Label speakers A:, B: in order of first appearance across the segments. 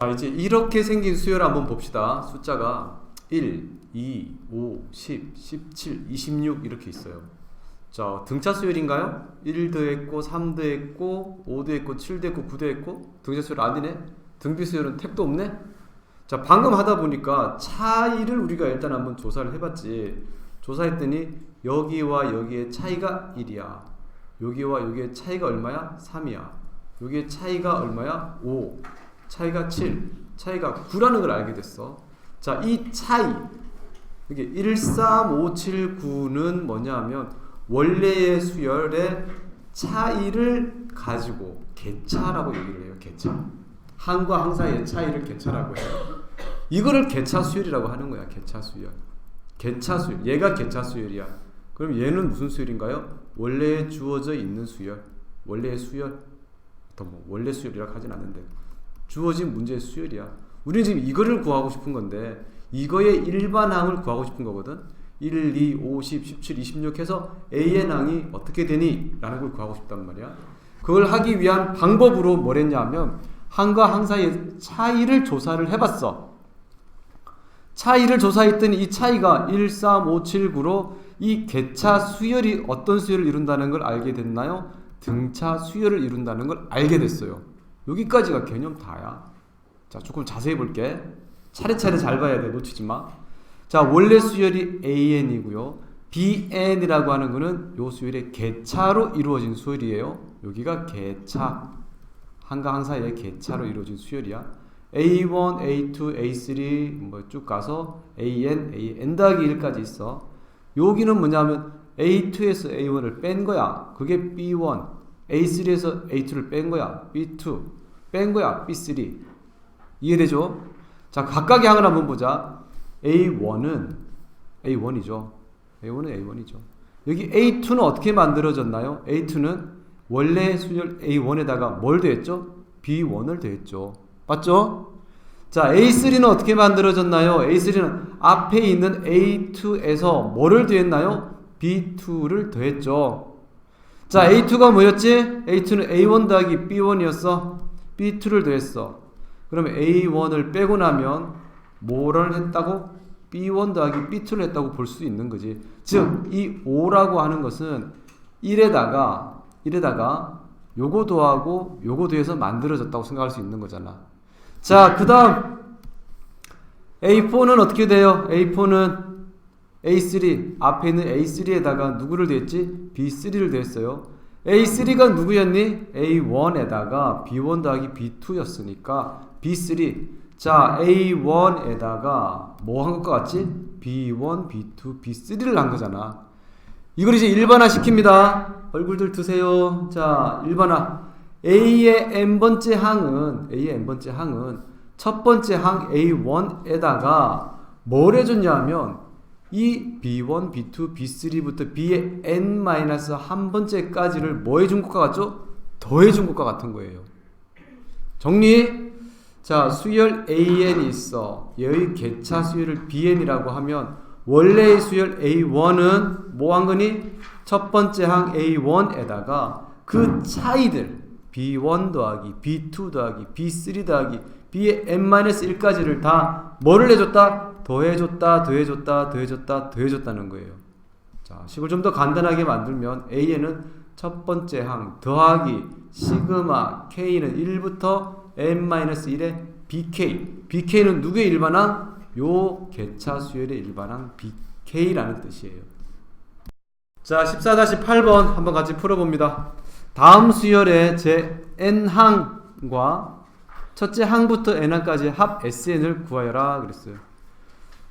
A: 자, 이제 이렇게 생긴 수열 한번 봅시다. 숫자가 1, 2, 5, 10, 17, 26 이렇게 있어요. 자, 등차 수열인가요? 1 더했고 3 더했고 5 더했고 7 더했고 9 더했고 등차 수열 아니네? 등비 수열은 택도 없네? 자, 방금 하다 보니까 차이를 우리가 일단 한번 조사를 해봤지. 조사했더니 여기와 여기의 차이가 1이야. 여기와 여기의 차이가 얼마야? 3이야. 여기의 차이가 얼마야? 5. 차이가 7. 차이가 9라는 걸 알게 됐어. 자, 이 차이. 이게 1, 3, 5, 7, 9는 뭐냐 하면 원래의 수열의 차이를 가지고 개차라고 얘기를 해요. 개차. 항과 항 사이의 차이를 개차라고 해요. 이거를 개차 수열이라고 하는 거야. 개차 수열. 개차 수열. 얘가 개차 수열이야. 그럼 얘는 무슨 수열인가요? 원래에 주어져 있는 수열. 원래의 수열. 더 뭐 원래 수열이라고 하진 않는데 주어진 문제의 수열이야. 우리는 지금 이거를 구하고 싶은 건데 이거의 일반항을 구하고 싶은 거거든. 1, 2, 5, 10, 17, 26 해서 A의 항이 어떻게 되니? 라는 걸 구하고 싶단 말이야. 그걸 하기 위한 방법으로 뭘 했냐 하면 항과 항 사이의 차이를 조사를 해봤어. 차이를 조사했더니 이 차이가 1, 3, 5, 7, 9로 이 개차 수열이 어떤 수열을 이룬다는 걸 알게 됐나요? 등차 수열을 이룬다는 걸 알게 됐어요. 여기까지가 개념 다야. 자, 조금 자세히 볼게. 차례차례 잘 봐야 돼. 놓치지 마. 자, 원래 수열이 AN이고요. BN이라고 하는 거는 요 수열의 개차로 이루어진 수열이에요. 여기가 개차. 항과 항 사이의 개차로 이루어진 수열이야. A1, A2, A3 뭐 쭉 가서 AN, AN 더하기 1까지 있어. 여기는 뭐냐면 A2에서 A1을 뺀 거야. 그게 B1. A3에서 A2를 뺀 거야. B2. 뺀 거야. B3. 이해되죠? 자, 각각의 항을 한번 보자. A1은 A1이죠. A1은 A1이죠. 여기 A2는 어떻게 만들어졌나요? A2는 원래 수열 A1에다가 뭘 더했죠? B1을 더했죠. 맞죠? 자, A3는 어떻게 만들어졌나요? A3는 앞에 있는 A2에서 뭐를 더했나요? B2를 더했죠. 자, A2가 뭐였지? A2는 A1 더하기 B1이었어. B2를 더했어. 그러면 A1을 빼고 나면 뭐를 했다고? B1 더하기 B2를 했다고 볼 수 있는 거지. 즉, 이 5라고 하는 것은 1에다가 요거 더하고 요거 더해서 만들어졌다고 생각할 수 있는 거잖아. 자, 그 다음 A4는 어떻게 돼요? A4는 A3 앞에 있는 A3에다가 누구를 더했지? B3를 더했어요. A3가 누구였니? A1에다가 B1 더하기 B2였으니까 B3. 자, A1에다가 뭐 한 것과 같지? B1, B2, B3를 한 거잖아. 이걸 이제 일반화 시킵니다. 얼굴들 드세요. 자, 일반화. A의 n번째 항은 첫 번째 항 A1에다가 뭘 해줬냐 하면 이 B1, B2, B3부터 B의 n-1번째까지를 뭐 해준 것과 같죠? 더해준 것과 같은 거예요. 정리? 자, 수열 AN이 있어. 얘의 개차 수열을 BN이라고 하면 원래의 수열 A1은 뭐 한 거니? 첫 번째 항 A1에다가 그 차이들 B1 더하기 B2 더하기 B3 더하기 B의 n-1까지를 다 뭐를 해줬다? 더해줬다는 거예요. 자, 식을 좀 더 간단하게 만들면 A에는 첫 번째 항 더하기 시그마 K는 1부터 n-1의 BK. BK는 누구의 일반항? 요 개차 수열의 일반항 BK라는 뜻이에요. 자, 14-8번 한번 같이 풀어봅니다. 다음 수열의 제 n항과 첫째 항부터 n항까지 합 SN을 구하여라 그랬어요.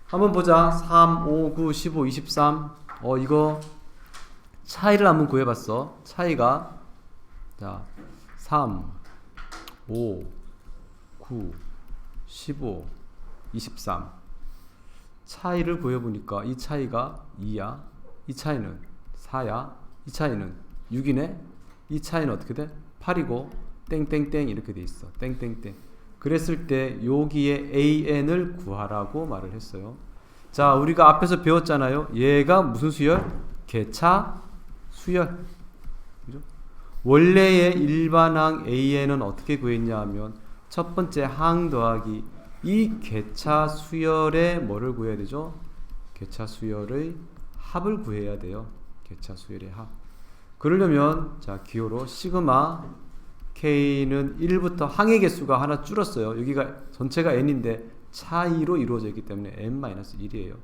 A: 한번 보자. 3, 5, 9, 15, 23. 이거 차이를 한번 구해봤어. 차이가 자 3, 5, 9, 15, 23. 차이를 구해보니까 이 차이가 2야. 이 차이는 4야. 이 차이는 6이네. 이 차이는 어떻게 돼? 8이고 땡땡땡 이렇게 돼 있어. 땡땡땡. 그랬을 때 여기에 AN을 구하라고 말을 했어요. 자, 우리가 앞에서 배웠잖아요. 얘가 무슨 수열? 개차 수열. 그죠? 원래의 일반항 AN은 어떻게 구했냐 하면 첫 번째 항 더하기 이 객차 수열의 뭐를 구해야 되죠? 객차 수열의 합을 구해야 돼요. 객차 수열의 합. 그러려면 자 기호로 시그마 K는 1부터 항의 개수가 하나 줄었어요. 여기가 전체가 n인데 차이로 이루어져 있기 때문에 n-1이에요.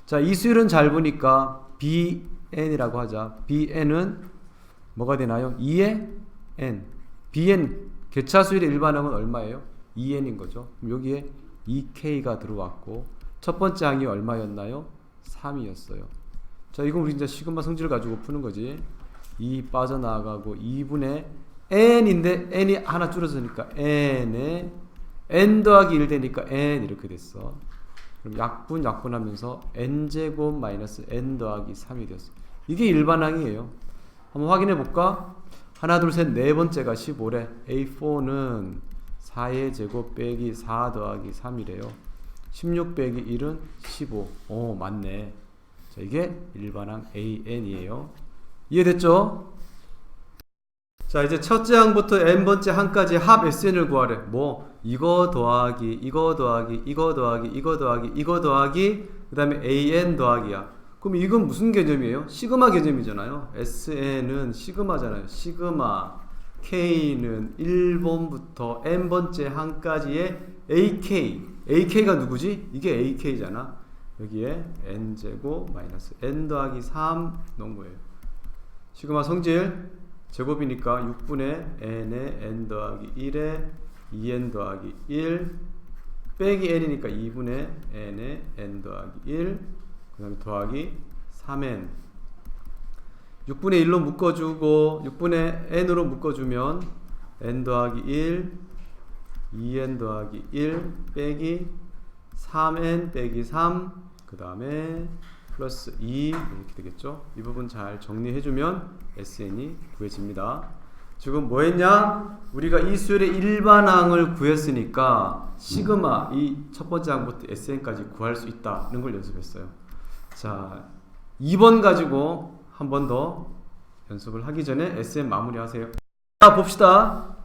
A: 자, 이 수열은 잘 보니까 bn이라고 하자. bn은 뭐가 되나요? 2의 n. bn 객차 수열의 일반항은 얼마예요? 2n인 거죠. 그럼 여기에 2k가 들어왔고 첫 번째 항이 얼마였나요? 3이었어요. 자, 이건 우리 이제 시그마 성질을 가지고 푸는 거지. 2 빠져나가고 2분의 n인데 n이 하나 줄어드니까 n에 n 더하기 1 되니까 n 이렇게 됐어. 그럼 약분하면서 n제곱 마이너스 n 더하기 3이 됐어. 이게 일반항이에요. 한번 확인해 볼까? 하나 둘 셋 네 번째가 15래. A4는 4의 제곱 빼기 4 더하기 3이래요. 16 빼기 1은 15. 오, 맞네. 자, 이게 일반항 AN이에요. 이해됐죠? 자, 이제 첫째 항부터 n번째 항까지 합 SN을 구하래. 뭐 이거 더하기 이거 더하기 이거 더하기 이거 더하기 이거 더하기 그 다음에 AN 더하기야. 그럼 이건 무슨 개념이에요? 시그마 개념이잖아요. SN은 시그마잖아요. 시그마 K는 1번부터 n번째 항까지의 AK. AK가 누구지? 이게 AK잖아. 여기에 n제곱 마이너스 n 더하기 3 넣은 거예요. 시그마 성질 제곱이니까 6분의 n에 n 더하기 1에 2n 더하기 1 빼기 n이니까 2분의 n에 n 더하기 1 그 다음에 더하기 3n 6분의 1로 묶어주고 6분의 n으로 묶어주면 n 더하기 1 2n 더하기 1 빼기 3n 빼기 3 그 다음에 플러스 2 이렇게 되겠죠. 이 부분 잘 정리해주면 SN이 구해집니다. 지금 뭐 했냐? 우리가 이 수열의 일반항을 구했으니까 시그마 이 첫 번째 항부터 SN까지 구할 수 있다는 걸 연습했어요. 자, 2번 가지고 한 번 더 연습을 하기 전에 SN 마무리 하세요. 자, 봅시다.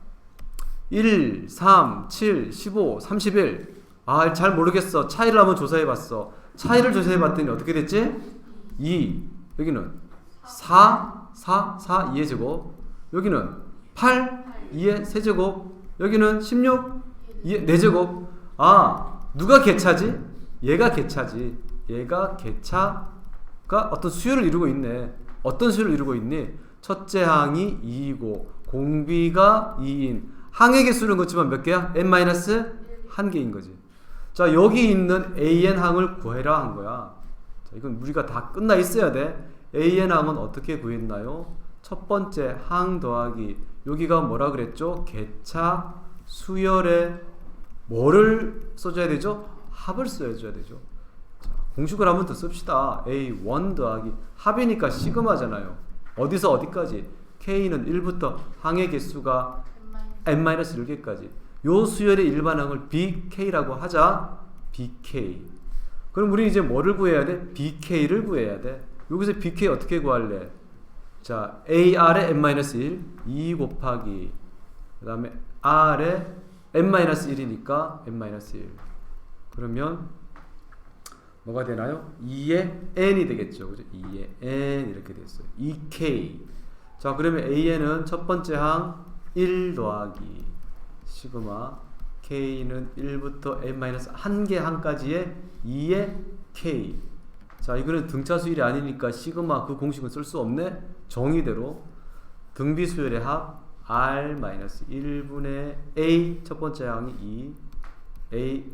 A: 1, 3, 7, 15, 31. 아, 잘 모르겠어. 차이를 한번 조사해봤어. 차이를 조사해봤더니 어떻게 됐지? 2. 여기는 4, 2의 제곱. 여기는 8, 2의 세제곱. 여기는 16, 2의 4제곱. 아, 누가 개차지? 얘가 개차지. 얘가 개차가 어떤 수열을 이루고 있네. 어떤 수열을 이루고 있니? 첫째 항이 2이고 공비가 2인 항의 개수는 그렇지만 몇 개야? n-1개인 거지. 자, 여기 있는 AN항을 구해라 한 거야. 자, 이건 우리가 다 끝나 있어야 돼. AN항은 어떻게 구했나요? 첫 번째 항 더하기 여기가 뭐라 그랬죠? 개차 수열에 뭐를 써줘야 되죠? 합을 써줘야 되죠. 자, 공식을 한번 더 씁시다. A1 더하기 합이니까 시그마잖아요. 어디서 어디까지? K는 1부터 항의 개수가 n-1개까지. 요 수열의 일반항을 BK라고 하자. BK. 그럼 우리 이제 뭐를 구해야 돼? BK를 구해야 돼. 여기서 BK 어떻게 구할래? 자, AR에 n-1 2 곱하기 그 다음에 R에 n-1이니까 n-1 그러면 뭐가 되나요? 2의 n이 되겠죠. 그죠? 2의 n 이렇게 됐어요. 2K. 자, 그러면 AN은 첫 번째 항 1 더하기 시그마 K는 1부터 n-1개 항까지의 2의 K. 자, 이거는 등차 수열이 아니니까 시그마 그 공식은 쓸 수 없네. 정의대로 등비 수열의 합 R-1분의 A 첫 번째 항이 2 A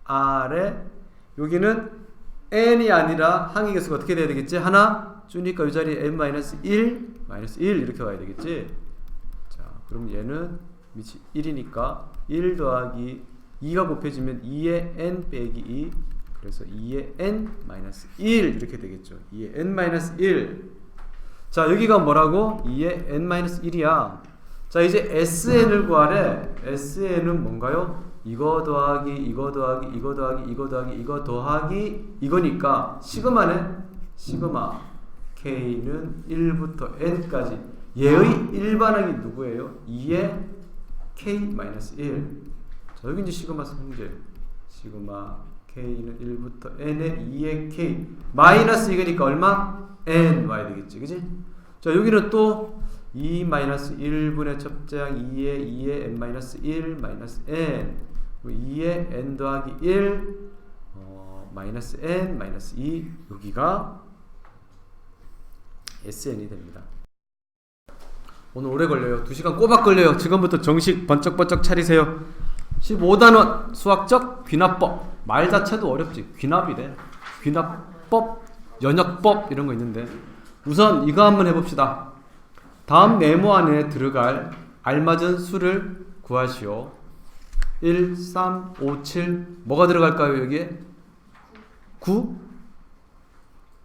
A: R에 여기는 n이 아니라 항의 개수가 어떻게 돼야 되겠지? 하나 주니까 이 자리에 n-1 -1 이렇게 와야 되겠지? 자, 그럼 얘는 밑이 1이니까 1 더하기 2가 곱해지면 2의 n 빼기 2 그래서 2의 n-1 이렇게 되겠죠. 2의 n-1 자, 여기가 뭐라고? 2의 n-1이야. 자, 이제 SN을 구하래. SN은 뭔가요? 이거 더하기 이거 더하기 이거 더하기 이거 더하기 이거 더하기 이거니까 시그마네. 시그마 K는 1부터 n까지 얘의 일반항이 누구예요? 2의 K-1 자, 여기 이제 시그마 성질. 시그마 K는 1부터 N에 2의 K. 마이너스 이거니까 얼마? N 와야 되겠지. 그지? 자, 여기는 또 2 마이너스 1분의 첫째항 2의 N-1 마이너스 N. 2의 N 더하기 1 마이너스 N 마이너스 2. 여기가 SN이 됩니다. 오늘 오래 걸려요. 2시간 꼬박 걸려요. 지금부터 정식 번쩍번쩍 차리세요. 15단원 수학적 귀납법. 말 자체도 어렵지. 귀납이래. 귀납법, 연역법 이런 거 있는데 우선 이거 한번 해봅시다. 다음 네모 안에 들어갈 알맞은 수를 구하시오. 1, 3, 5, 7 뭐가 들어갈까요 여기에? 9?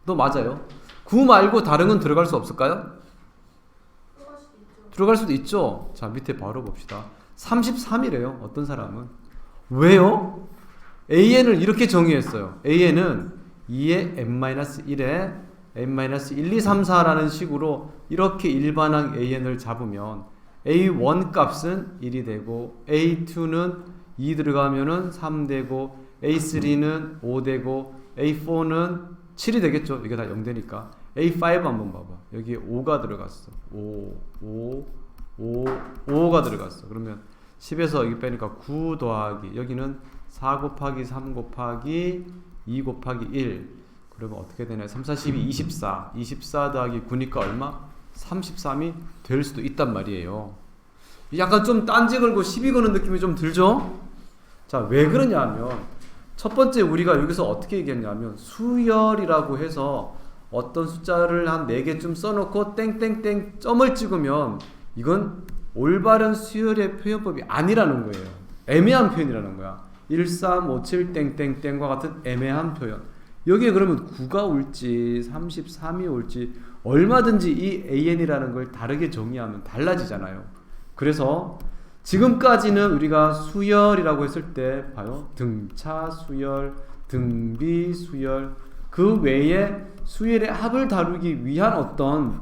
A: 너 맞아요. 9 말고 다른 건 들어갈 수 없을까요? 들어갈 수도 있죠. 자, 밑에 바로 봅시다. 33이래요. 어떤 사람은. 왜요? AN을 이렇게 정의했어요. AN은 2의 n-1에 n-1, 2, 3, 4라는 식으로 이렇게 일반항 AN을 잡으면 A1 값은 1이 되고 A2는 2 들어가면은 3 되고 A3는 5 되고 A4는 7이 되겠죠. 이게 다 0 되니까. A5 한번 봐봐. 여기에 5가 들어갔어. 5가 들어갔어. 그러면 10에서 여기 빼니까 9 더하기 여기는 4 곱하기 3 곱하기 2 곱하기 1. 그러면 어떻게 되나요? 3, 4, 12, 24. 24 더하기 9니까 얼마? 33이 될 수도 있단 말이에요. 약간 좀 딴지 걸고 시비 거는 느낌이 좀 들죠? 자, 왜 그러냐 하면 첫 번째 우리가 여기서 어떻게 얘기했냐면 수열이라고 해서 어떤 숫자를 한 4개쯤 써놓고 땡땡땡 점을 찍으면 이건 올바른 수열의 표현법이 아니라는 거예요. 애매한 표현이라는 거야. 1, 3, 5, 7 땡땡땡과 같은 애매한 표현. 여기에 그러면 9가 올지 33이 올지 얼마든지 이 AN이라는 걸 다르게 정의하면 달라지잖아요. 그래서 지금까지는 우리가 수열이라고 했을 때 봐요. 등차 수열, 등비 수열, 그 외에 수열의 합을 다루기 위한 어떤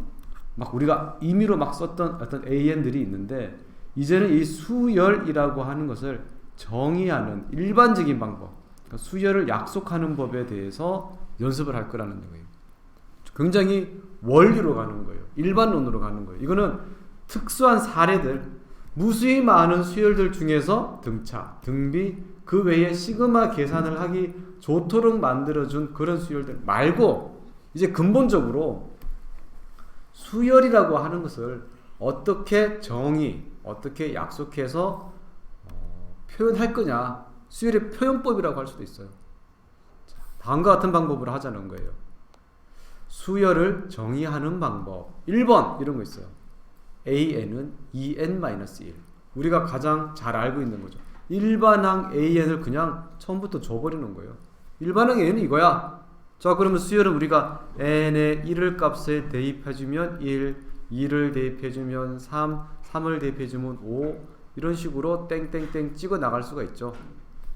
A: 막 우리가 임의로 막 썼던 어떤 AN들이 있는데 이제는 이 수열이라고 하는 것을 정의하는 일반적인 방법, 그러니까 수열을 약속하는 법에 대해서 연습을 할 거라는 거예요. 굉장히 원리로 가는 거예요. 일반론으로 가는 거예요. 이거는 특수한 사례들, 무수히 많은 수열들 중에서 등차, 등비, 그 외에 시그마 계산을 하기 좋도록 만들어준 그런 수열들 말고 이제 근본적으로 수열이라고 하는 것을 어떻게 정의, 어떻게 약속해서 표현할 거냐. 수열의 표현법이라고 할 수도 있어요. 다음과 같은 방법으로 하자는 거예요. 수열을 정의하는 방법. 1번 이런 거 있어요. AN은 2n-1. 우리가 가장 잘 알고 있는 거죠. 일반항 AN을 그냥 처음부터 줘버리는 거예요. 일반항 AN은 이거야. 자, 그러면 수열은 우리가 n의 1을 값을 대입해주면 1, 2를 대입해주면 3, 3을 대입해주면 5 이런 식으로 땡땡땡 찍어 나갈 수가 있죠.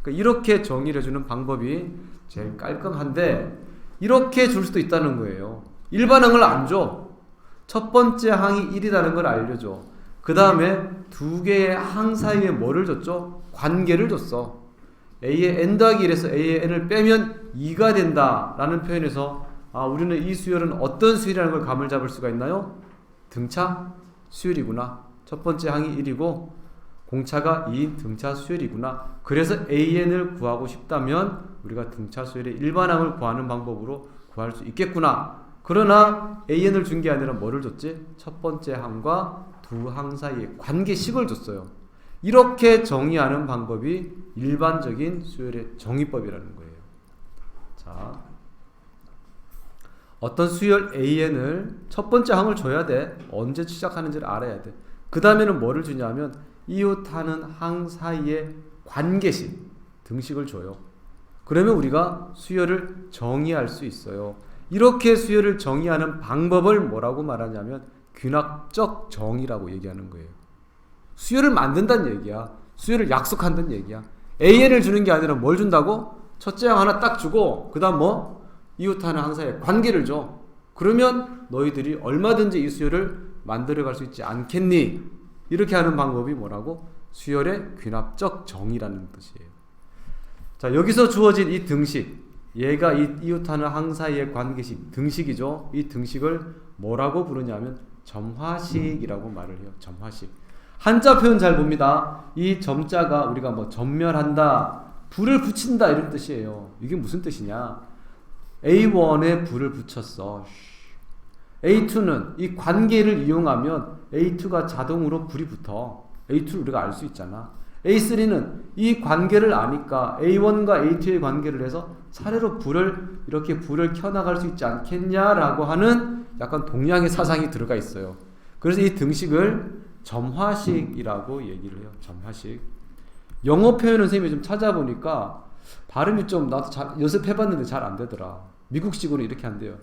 A: 그러니까 이렇게 정의를 해주는 방법이 제일 깔끔한데 이렇게 줄 수도 있다는 거예요. 일반항을 안 줘. 첫 번째 항이 1이라는 걸 알려줘. 그 다음에 두 개의 항 사이에 뭐를 줬죠? 관계를 줬어. A의 n 더하기 1에서 A의 n을 빼면 2가 된다 라는 표현에서 우리는 이 수열은 어떤 수열이라는 걸 감을 잡을 수가 있나요? 등차 수열이구나. 첫 번째 항이 1이고 공차가 2인 등차 수열이구나. 그래서 AN을 구하고 싶다면 우리가 등차 수열의 일반항을 구하는 방법으로 구할 수 있겠구나. 그러나 AN을 준 게 아니라 뭐를 줬지? 첫 번째 항과 두 항 사이의 관계식을 줬어요. 이렇게 정의하는 방법이 일반적인 수열의 정의법이라는 거예요. 자, 어떤 수열 AN을 첫 번째 항을 줘야 돼. 언제 시작하는지를 알아야 돼. 그 다음에는 뭐를 주냐면 이웃하는 항 사이의 관계식, 등식을 줘요. 그러면 우리가 수열을 정의할 수 있어요. 이렇게 수열을 정의하는 방법을 뭐라고 말하냐면 균학적 정의라고 얘기하는 거예요. 수열을 만든다는 얘기야. 수열을 약속한다는 얘기야. AN을 주는 게 아니라 뭘 준다고? 첫째 항 하나 딱 주고 그 다음 뭐? 이웃하는 항 사이의 관계를 줘. 그러면 너희들이 얼마든지 이 수열을 만들어갈 수 있지 않겠니? 이렇게 하는 방법이 뭐라고? 수열의 귀납적 정의라는 뜻이에요. 자, 여기서 주어진 이 등식, 얘가 이웃하는 항사의 관계식, 등식이죠. 이 등식을 뭐라고 부르냐면 점화식이라고 말을 해요. 점화식. 한자 표현 잘 봅니다. 이 점자가 우리가 뭐 전멸한다, 불을 붙인다 이런 뜻이에요. 이게 무슨 뜻이냐? A1에 불을 붙였어. A2는 이 관계를 이용하면 A2가 자동으로 불이 붙어. A2를 우리가 알 수 있잖아. A3는 이 관계를 아니까 A1과 A2의 관계를 해서 차례로 이렇게 불을 켜나갈 수 있지 않겠냐라고 하는 약간 동양의 사상이 들어가 있어요. 그래서 이 등식을 점화식이라고 얘기를 해요. 점화식. 영어 표현은 선생님이 좀 찾아보니까 발음이 좀 나도 연습해봤는데 잘 안 되더라. 미국식으로 이렇게 한대요.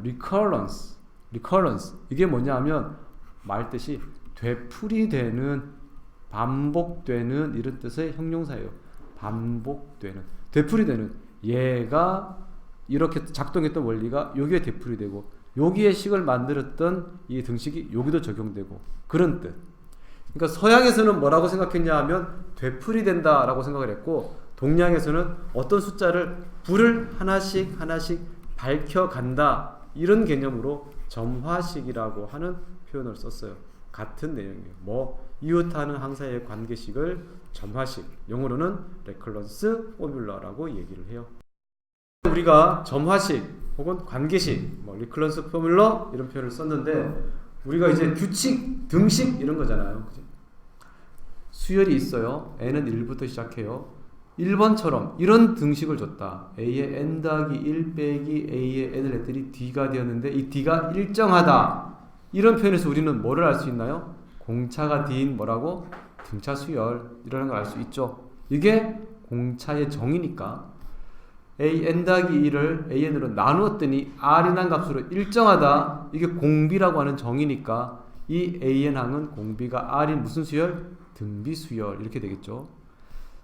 A: recurrence. 이게 뭐냐면 말 뜻이 되풀이되는, 반복되는 이런 뜻의 형용사예요. 반복되는, 되풀이되는. 얘가 이렇게 작동했던 원리가 여기에 되풀이되고 여기에 식을 만들었던 이 등식이 여기도 적용되고 그런 뜻. 그러니까 서양에서는 뭐라고 생각했냐 하면 되풀이된다 라고 생각을 했고, 동양에서는 어떤 숫자를 불을 하나씩 밝혀간다 이런 개념으로 점화식이라고 하는 표현을 썼어요. 같은 내용이에요. 뭐 이웃하는 항사의 관계식을 점화식, 영어로는 레컬런스 포뮬러라고 얘기를 해요. 우리가 점화식 혹은 관계식, 뭐 리컬런스 포뮬러 이런 표현을 썼는데, 우리가 이제 규칙, 등식 이런 거잖아요. 그치? 수열이 있어요. n은 1부터 시작해요. 1번처럼 이런 등식을 줬다. a의 n 더하기 1 빼기 a의 n을 했더니 d가 되었는데 이 d가 일정하다. 이런 표현에서 우리는 뭐를 알 수 있나요? 공차가 d인 뭐라고? 등차 수열이라는 걸 알 수 있죠. 이게 공차의 정의니까 a n 더하기 1을 a n으로 나누었더니 r이라는 값으로 일정하다. 이게 공비라고 하는 정의니까 이 a n 항은 공비가 r인 무슨 수열? 등비 수열. 이렇게 되겠죠.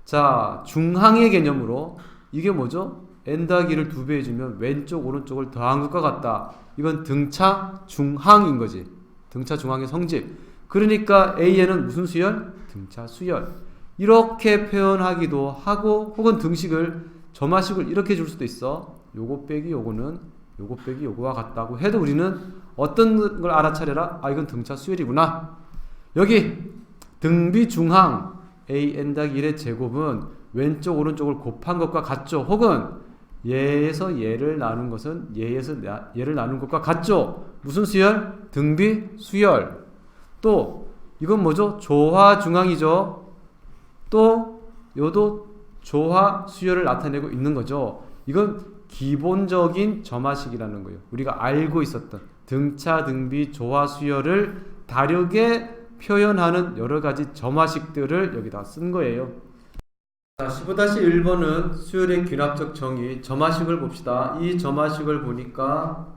A: 자, 중항의 개념으로 이게 뭐죠? n 더하기 1을 2배 해주면 왼쪽 오른쪽을 더한 것과 같다. 이건 등차 중항인 거지. 등차 중항의 성질. 그러니까 AN은 무슨 수열? 등차 수열. 이렇게 표현하기도 하고, 혹은 등식을 점화식을 이렇게 줄 수도 있어. 요거 빼기 요거는 요거 빼기 요거와 같다고 해도 우리는 어떤 걸 알아차려라? 아, 이건 등차 수열이구나. 여기 등비 중항 a n 더하기 1의 제곱은 왼쪽 오른쪽을 곱한 것과 같죠. 혹은 얘에서 얘를 나눈 것은 얘에서 얘를 나눈 것과 같죠. 무슨 수열? 등비 수열. 또 이건 뭐죠? 조화 중항이죠. 또 요도 조화 수열을 나타내고 있는 거죠. 이건 기본적인 점화식이라는 거예요. 우리가 알고 있었던 등차, 등비, 조화 수열을 다르게 표현하는 여러 가지 점화식들을 여기다 쓴 거예요. 자, 15-1번은 수열의 귀납적 정의, 점화식을 봅시다. 이 점화식을 보니까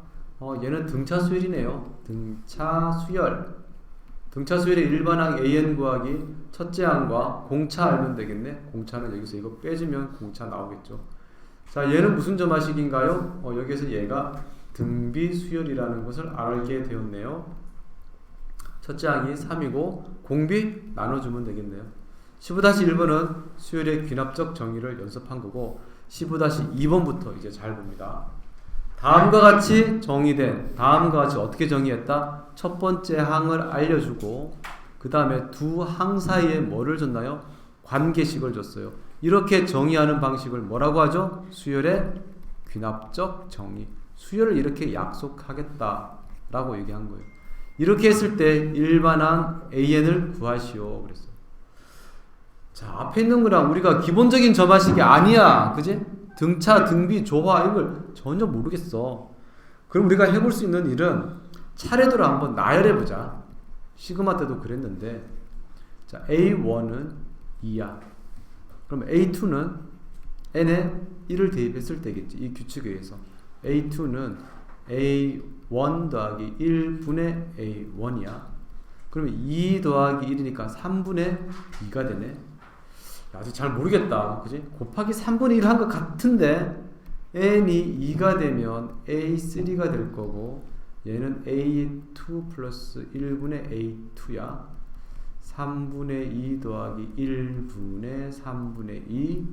A: 얘는 등차 수열이네요. 등차 수열. 등차 수열의 일반항 AN 구하기 첫째 항과 공차 알면 되겠네. 공차는 여기서 이거 빼주면 공차 나오겠죠. 자, 얘는 무슨 점화식인가요? 여기서 얘가 등비 수열이라는 것을 알게 되었네요. 첫째 항이 3이고 공비 나눠주면 되겠네요. 15-1번은 수열의 귀납적 정의를 연습한 거고, 15-2번부터 이제 잘 봅니다. 다음과 같이 정의된, 다음과 같이 어떻게 정의했다? 첫 번째 항을 알려주고 그 다음에 두 항 사이에 뭐를 줬나요? 관계식을 줬어요. 이렇게 정의하는 방식을 뭐라고 하죠? 수열의 귀납적 정의. 수열을 이렇게 약속하겠다라고 얘기한 거예요. 이렇게 했을 때 일반항 AN을 구하시오 그랬어요. 자, 앞에 있는 거랑 우리가 기본적인 점화식이 아니야. 그지? 등차, 등비, 조화 이걸 전혀 모르겠어. 그럼 우리가 해볼 수 있는 일은 차례대로 한번 나열해보자. 시그마 때도 그랬는데, 자, A1은 2야. 그럼 A2는 n에 1을 대입했을 때겠지. 이 규칙에 의해서. A2는 A1 더하기 1분의 A1이야. 그러면 2 더하기 1이니까 3분의 2가 되네. 아직 잘 모르겠다. 그지? 곱하기 3분의 1 한 것 같은데 n이 2가 되면 A3가 될 거고, 얘는 A2 플러스 1분의 A2야. 3분의 2 더하기 1분의 3분의 2.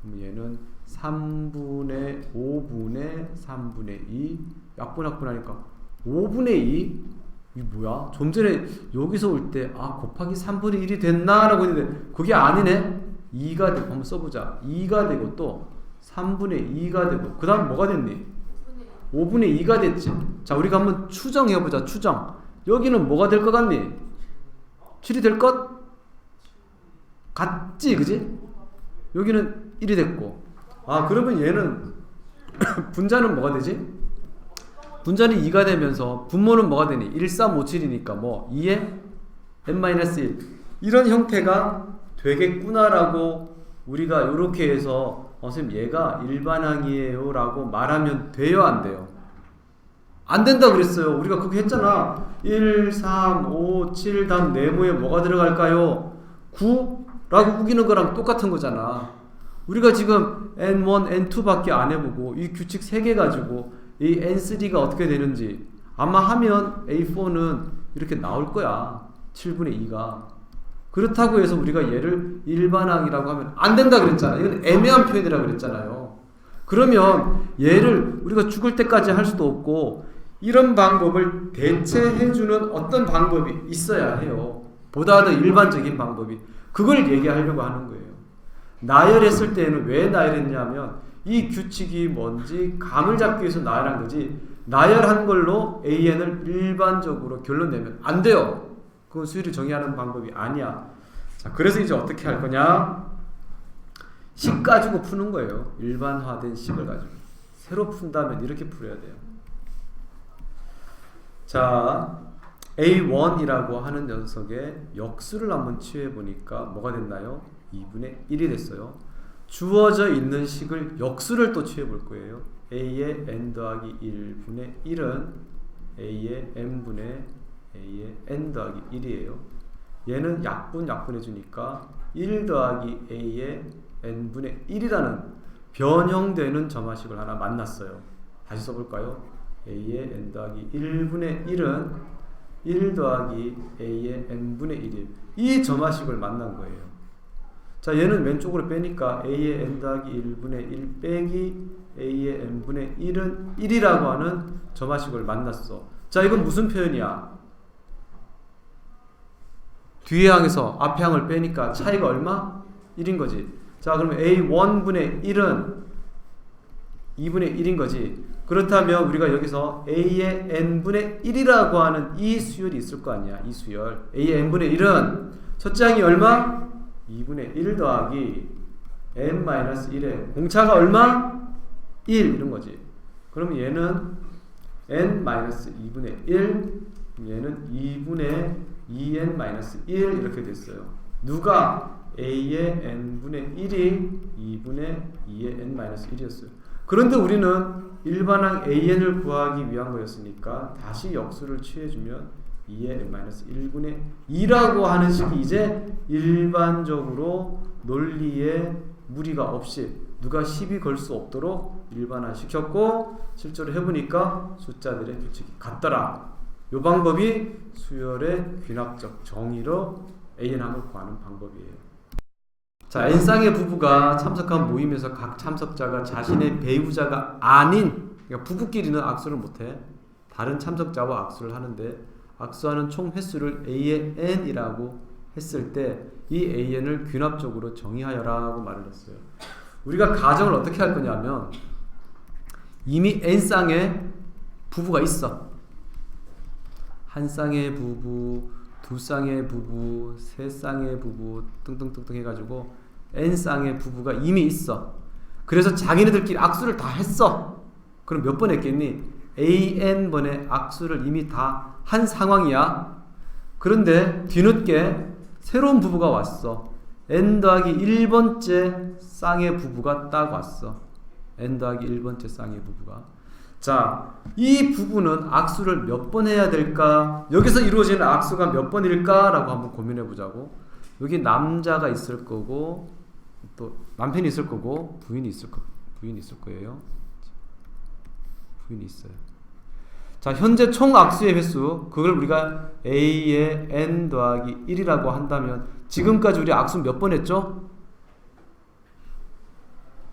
A: 그럼 얘는 3분의 5분의 3분의 2. 약분하니까 5분의 2. 이게 뭐야? 좀 전에 여기서 올 때 곱하기 3분의 1이 됐나? 라고 했는데 그게 아니네. 2가 되고 한번 써보자. 2가 되고 또 3분의 2가 되고 그 다음 뭐가 됐니? 5분의 2가 됐지. 자, 우리가 한번 추정해보자. 추정. 여기는 뭐가 될 것 같니? 7이 될 것? 같지, 그지? 여기는 1이 됐고. 그러면 얘는 분자는 뭐가 되지? 분자는 2가 되면서 분모는 뭐가 되니? 1, 3, 5, 7이니까 뭐 2에 n-1 이런 형태가 되겠구나라고 우리가 이렇게 해서 선생님 얘가 일반항이에요 라고 말하면 돼요, 안 돼요? 안 된다 그랬어요. 우리가 그렇게 했잖아. 1, 3, 5, 7 다음 네모에 뭐가 들어갈까요? 9? 라고 우기는 거랑 똑같은 거잖아. 우리가 지금 N1, N2밖에 안 해보고 이 규칙 3개 가지고 이 N3가 어떻게 되는지 아마 하면 A4는 이렇게 나올 거야. 7분의 2가. 그렇다고 해서 우리가 얘를 일반항이라고 하면 안 된다 그랬잖아. 이건 애매한 표현이라고 그랬잖아요. 그러면 얘를 우리가 죽을 때까지 할 수도 없고 이런 방법을 대체해주는 어떤 방법이 있어야 해요. 보다 더 일반적인 방법이. 그걸 얘기하려고 하는 거예요. 나열했을 때는 왜 나열했냐면 이 규칙이 뭔지 감을 잡기 위해서 나열한 거지 나열한 걸로 AN을 일반적으로 결론 내면 안 돼요. 그건 수위를 정의하는 방법이 아니야. 자, 그래서 이제 어떻게 할 거냐? 식 가지고 푸는 거예요. 일반화된 식을 가지고. 새로 푼다면 이렇게 풀어야 돼요. 자, A1이라고 하는 녀석의 역수를 한번 취해 보니까 뭐가 됐나요? 2분의 1이 됐어요. 주어져 있는 식을 역수를 또 취해 볼 거예요. A의 n 더하기 1분의 1은 A의 n분의 A의 n 더하기 1이에요. 얘는 약분해 주니까 1 더하기 A의 n분의 1이라는 변형되는 점화식을 하나 만났어요. 다시 써볼까요? A의 n 더하기 1분의 1은 1 더하기 A의 n분의 1이에요. 이 점화식을 만난 거예요. 자, 얘는 왼쪽으로 빼니까 A의 n 더하기 1분의 1 빼기 A의 n분의 1은 1이라고 하는 점화식을 만났어. 자, 이건 무슨 표현이야? 뒤에 항에서 앞에 항을 빼니까 차이가 얼마? 1인 거지. 자, 그러면 A1분의 1은 2분의 1인 거지. 그렇다면 우리가 여기서 A의 n분의 1이라고 하는 이 수열이 있을 거 아니야. 이 수열. A의 n분의 1은 첫째 항이 얼마? 2분의 1 더하기 n-1에 공차가 얼마? 1 이런 거지. 그러면 얘는 n-2분의 1, 얘는 2분의 2n-1 이렇게 됐어요. 누가? A의 n분의 1이 2분의 2의 n-1이었어요. 그런데 우리는 일반항 AN을 구하기 위한 거였으니까 다시 역수를 취해주면 2의 n-1분의 2라고 하는 식이 이제 일반적으로 논리에 무리가 없이 누가 시비 걸 수 없도록 일반화 시켰고 실제로 해보니까 숫자들의 규칙이 같더라. 이 방법이 수열의 귀납적 정의로 AN항을 구하는 방법이에요. 자, N쌍의 부부가 참석한 모임에서 각 참석자가 자신의 배우자가 아닌, 그러니까 부부끼리는 악수를 못해. 다른 참석자와 악수를 하는데 악수하는 총 횟수를 A의 n이라고 했을 때 이 AN을 귀납적으로 정의하여라고 말을 했어요. 우리가 가정을 어떻게 할 거냐면 이미 N쌍의 부부가 있어. 한 쌍의 부부, 두 쌍의 부부, 세 쌍의 부부 등등등등 해가지고 n 쌍의 부부가 이미 있어. 그래서 자기네들끼리 악수를 다 했어. 그럼 몇 번 했겠니? an 번의 악수를 이미 다 한 상황이야. 그런데 뒤늦게 새로운 부부가 왔어. n 더하기 1번째 쌍의 부부가 딱 왔어. n 더하기 1번째 쌍의 부부가. 자, 이 부부는 악수를 몇 번 해야 될까? 여기서 이루어지는 악수가 몇 번일까? 라고 한번 고민해 보자고. 여기 남자가 있을 거고 또 남편이 있을 거고 부인이 있을 거예요. 부인이 있어요. 자, 현재 총 악수의 횟수, 그걸 우리가 A의 n 더하기 1이라고 한다면 지금까지 우리 악수 몇 번 했죠?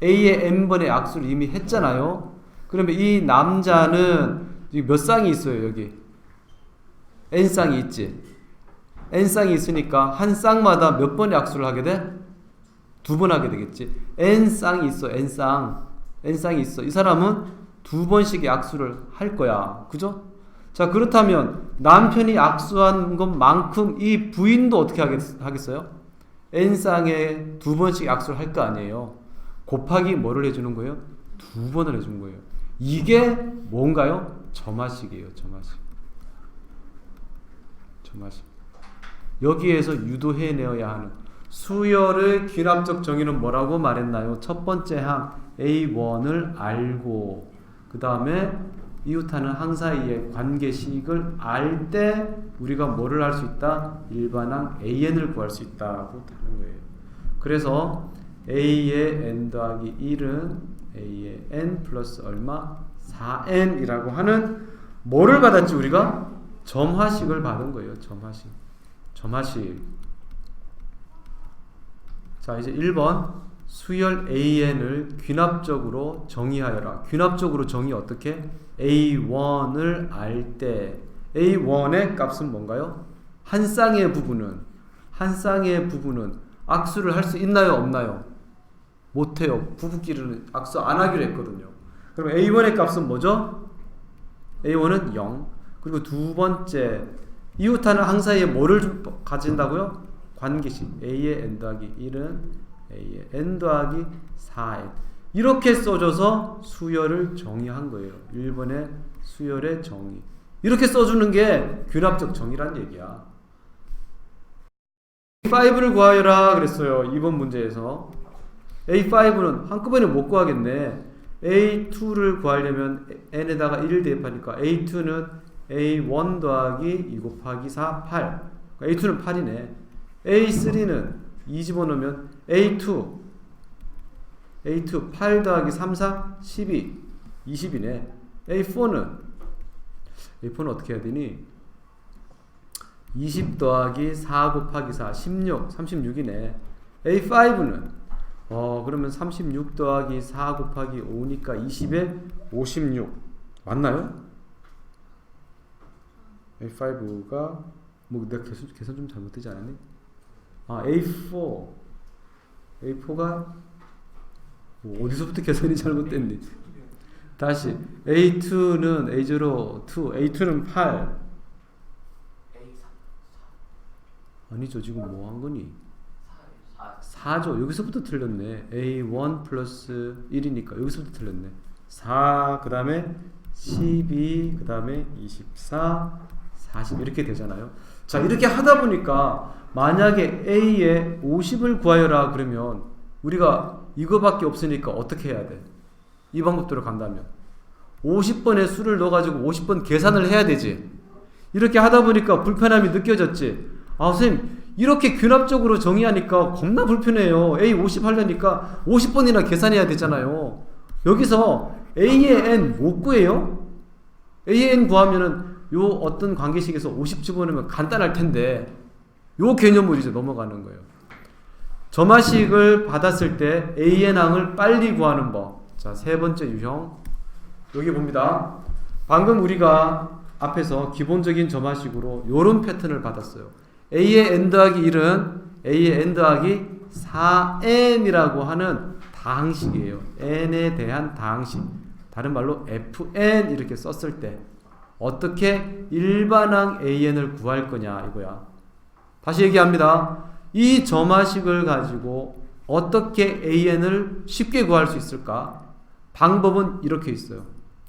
A: A의 n번의 악수를 이미 했잖아요. 그러면 이 남자는 몇 쌍이 있어요? 여기 n쌍이 있지. n쌍이 있으니까 한 쌍마다 몇 번의 악수를 하게 돼? 2번 하게 되겠지. n쌍이 있어. n쌍이 있어. 이 사람은 2번씩의 악수를 할 거야. 그죠? 자, 그렇다면 남편이 악수한 것만큼 이 부인도 어떻게 하겠어요? n쌍에 2번씩 악수를 할 거 아니에요. 곱하기 뭐를 해주는 거예요? 2번을 해주는 거예요. 이게 뭔가요? 점화식이에요. 점화식. 여기에서 유도해내어야 하는 수열의 귀납적 정의는 뭐라고 말했나요? 첫 번째 항 A1을 알고 그 다음에 이웃하는 항 사이의 관계식을 알 때 우리가 뭐를 할 수 있다? 일반항 AN을 구할 수 있다고 하는 거예요. 그래서 A의 n 더하기 1은 A의 n 플러스 얼마? 4n이라고 하는 뭐를 받았지 우리가? 점화식을 받은 거예요. 점화식. 자, 이제 1번 수열 AN을 귀납적으로 정의하여라. 귀납적으로 정의 어떻게? A1을 알 때 A1의 값은 뭔가요? 한 쌍의 부분은 악수를 할 수 있나요? 없나요? 못해요. 부부끼리는 악수 안 하기로 했거든요. 그럼 A1의 값은 뭐죠? A1은 0. 그리고 두 번째 이웃하는 항 사이에 뭐를 가진다고요? 관계식 A의 n 더하기 1은 A의 n 더하기 4n 이렇게 써줘서 수열을 정의한 거예요. 1번의 수열의 정의. 이렇게 써주는 게 귀납적 정의란 얘기야. A5를 구하여라 그랬어요. 2번 문제에서. A5는 한꺼번에 못 구하겠네. A2를 구하려면 n에다가 1을 대입하니까 A2는 A1 더하기 2 곱하기 4, 8. A2는 8이네. A3는 2 집어넣으면 A2 8 더하기 3, 4, 12. 20이네. A4는 어떻게 해야 되니? 20 더하기 4 곱하기 4, 16. 36이네. A5는 그러면 36 더하기 4 곱하기 5니까 20에 56. 맞나요? A5가 내가 계산 좀 잘못되지 않았니? A4가 어디서부터 계산이 잘못됐니? 다시 A2는 A0, 2, A2는 8. 아니죠. 지금 뭐 한 거니? 4죠. 여기서부터 틀렸네. A1 플러스 1이니까 여기서부터 틀렸네. 4, 그 다음에 12, 그 다음에 24, 40 이렇게 되잖아요. 자, 이렇게 하다 보니까 만약에 A에 50을 구하여라 그러면 우리가 이거밖에 없으니까 어떻게 해야 돼? 이 방법대로 간다면 50번의 수를 넣어가지고 50번 계산을 해야 되지. 이렇게 하다 보니까 불편함이 느껴졌지. 선생님 이렇게 귀납적으로 정의하니까 겁나 불편해요. A 50 하려니까 50번이나 계산해야 되잖아요. 여기서 A의 n 못 구해요? A의 n 구하면은 요 어떤 관계식에서 50 집어넣으면 간단할 텐데 요 개념으로 이제 넘어가는 거예요. 점화식을 받았을 때 A의 항을 빨리 구하는 법. 자, 세 번째 유형. 여기 봅니다. 방금 우리가 앞에서 기본적인 점화식으로 요런 패턴을 받았어요. A의 n 더하기 1은 A의 n 더하기 4n이라고 하는 다항식이에요. n에 대한 다항식. 다른 말로 fn 이렇게 썼을 때 어떻게 일반항 an을 구할 거냐 이거야. 다시 얘기합니다. 이 점화식을 가지고 어떻게 an을 쉽게 구할 수 있을까? 방법은 이렇게 있어요.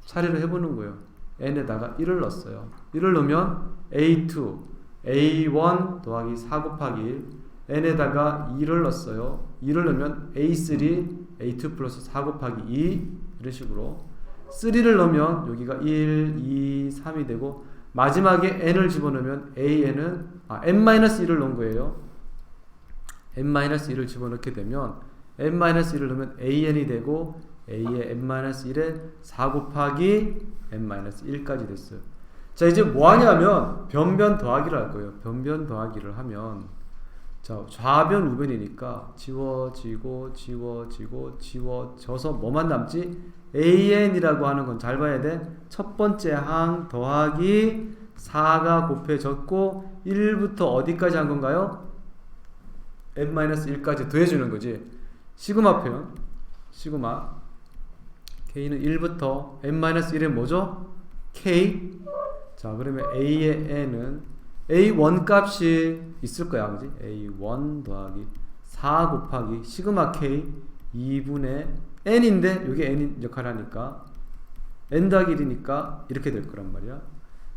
A: 차례로 해보는 거예요. n에다가 1을 넣었어요. 1을 넣으면 a2, a1 더하기 4 곱하기 1, n에다가 2를 넣었어요. 2를 넣으면 a3, a2 플러스 4 곱하기 2 이런 식으로 3를 넣으면 여기가 1, 2, 3이 되고 마지막에 n을 집어넣으면 an은 n-1을 넣은 거예요. n-1을 집어넣게 되면 n-1을 넣으면 an이 되고 a의 n-1에 4 곱하기 n-1까지 됐어요. 자, 이제 뭐 하냐면 변변 더하기를 할 거예요. 변변 더하기를 하면 자, 좌변 우변이니까 지워지고 지워지고 지워져서 뭐만 남지? an이라고 하는 건 잘 봐야 돼. 첫 번째 항 더하기 4가 곱해졌고 1부터 어디까지 한 건가요? n-1까지 더해주는 거지. 시그마 표현. 시그마 k는 1부터 n-1은 뭐죠? k. 자, 그러면 a의 n은 a1 값이 있을 거야, 그지? a1 더하기 4 곱하기 시그마 k 2분의 n인데 이게 n 역할을 하니까 n 더하기 1이니까 이렇게 될 거란 말이야.